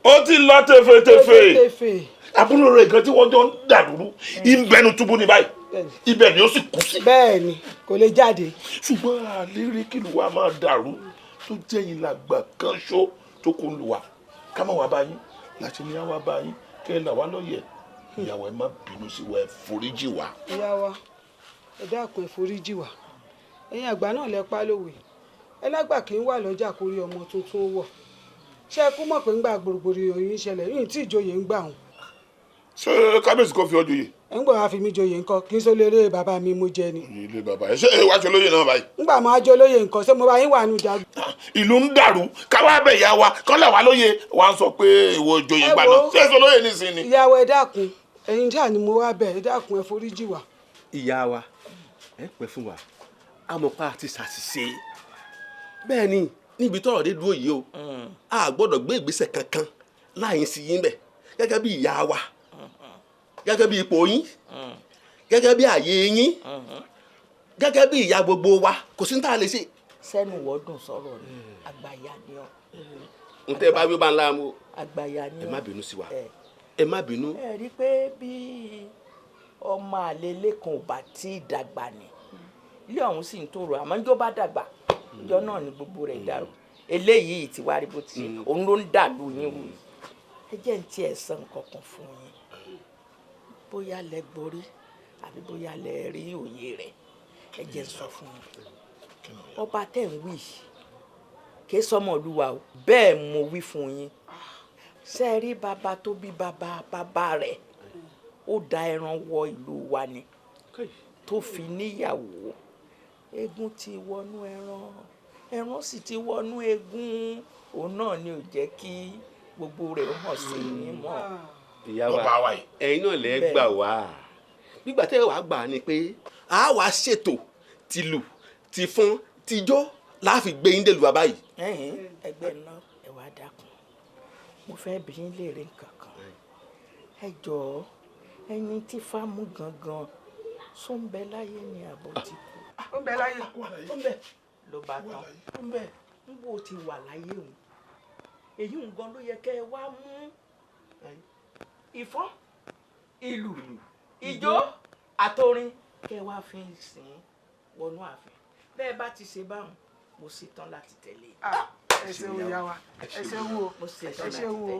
Speaker 2: ó ti lọ tẹfẹtẹfẹ àbúrò rẹ̀ gan tí wọ́n jọ ń dàdúrú ìbẹnu túbú ní báyìí ibẹ̀ ni ó sì kú sí.
Speaker 15: bẹ́ẹ̀ni kò lè jáde.
Speaker 2: ṣùgbọ́n àlérí kí ló wá máa dàrú tó jẹ́yìn làgbà kan ṣó tó kó lù wá ká má wá bá yín láti ní àwa bá yín kẹ́ ẹ là wá lọ́yẹ̀ ìyàwó ẹ má bínú sí wa ẹ foríjì wá.
Speaker 15: ìyá wa ẹ dákun ẹ foríjì wá ẹ̀yin àgbà náà lẹ pa lówe ẹ lágbà kí n wà lọ́jà kórí ọmọ tuntun wọ̀ ṣé ẹ kú mọ̀ pé ń gbà gbòrògbòrò yìí ń ṣẹlẹ̀ yìí tí ìjòyè ń gbà wọn.
Speaker 2: ṣé kábíyèsí kan fi ọ joyè.
Speaker 15: ẹ ń gbọ́ wá fi mí joyè nǹkan kí n sọ lérè bàbá mi mo jẹ ni.
Speaker 2: ilé bàbá ẹ ṣe wá ṣe lóyè náà báyìí.
Speaker 15: ń gbà máa jọ lóyè nǹkan ṣé mo bá yín wà nù jà.
Speaker 2: ìlú ń dàrú káwá bẹ̀ ìyá wa kọ́ là wá lóye wà ń sọ pé ìwọ joyè gbà náà ṣé èso lóyè nísìnyí ni.
Speaker 15: ìyàwó ẹ dákun ẹ̀yin díà ni mo wá bẹ̀ ẹ dákun ẹ foríjì wá.
Speaker 14: ìyá wa ẹ pẹ́ fún wa amọ̀pá àti ṣàṣìṣe bẹ́ẹ̀ ni níbi tọ́rọ̀ dé dúró yìí o a gbọ́dọ̀ gbé ìgbésẹ̀ kankan láyìn sí yín bẹ̀ gẹ́gẹ́ bí ìyá wa gẹ́gẹ́ bí ipò yín gẹ́gẹ́ bí àyè yín gẹ́gẹ́ bí ìyá gbogbo wa kò sí ní tá a lè ṣe.
Speaker 3: sẹ́nu wọ́dùn sọ̀rọ̀ ni àgbàyà ni ọ́.
Speaker 14: n tẹ́ bá wí bá ń láàmú
Speaker 3: àgbàyà ni ọ́.
Speaker 14: ẹ má bínú sí wa ẹ má bínú.
Speaker 3: ẹ rí i pé bí ọmọ àlè lẹ́kan ò bá tí ì dàgbà ni ilé ọ̀hún sì ń tòrò àmọ́ njó bá dàgbà ìjọ náà ni gbogbo rẹ̀ dàrú eléyìí ti wá rí bó ti ṣe òun ló ń dàlú yín wù ẹ jẹ́ ní tiẹ̀ san kankan fún yín bóyá lẹ gborí àbí bóyá lẹ rí òye rẹ̀ ẹ jẹ́ sọ fún yín ọba tẹ̀ ń wí kì í sọmọ olúwa o bẹ́ẹ̀ mo wí fún yín ṣe é rí bàbá tó bí bàbá rẹ̀ ó da ẹran wọ ìlú wa ni tó fi níyàwó eégún ti wọnú ẹran sì ti wọnú eégún òun náà ni ò jẹ́ kí gbogbo rẹ̀ hàn sí i mọ́.
Speaker 14: ìyá wa ẹ̀yin náà lẹ gbà wá nígbà tẹ́ wàá gbà ni pé a wàá ṣètò tìlù tìfọn tìjó láàfin gbé yín dèlùwà báyìí.
Speaker 3: ẹgbẹ́ náà ẹ wá dákun mo fẹ́ bí yín léèrè nǹkan kan ẹ jọ̀ọ́ ẹ̀yin tí fámú gangan sọ ń bẹ láyé ni àbò ti kú.
Speaker 15: ó ń bẹ láyé
Speaker 3: ó ń bẹ ló bá tán ó ń bẹ ń bò ti wà láyé òun èyí nǹkan ló yẹ kẹ́ ẹ wá mú ìfọ́n ìlù ìjó àtòrin kẹ́ ẹ wá fi sìn wọnú ààfin bẹ́ẹ̀ bá ti ṣe báwọn mo ṣetán láti tẹ̀lé.
Speaker 15: ẹ ṣeun ìyá wa ẹ ṣeun o ẹ ṣeun o.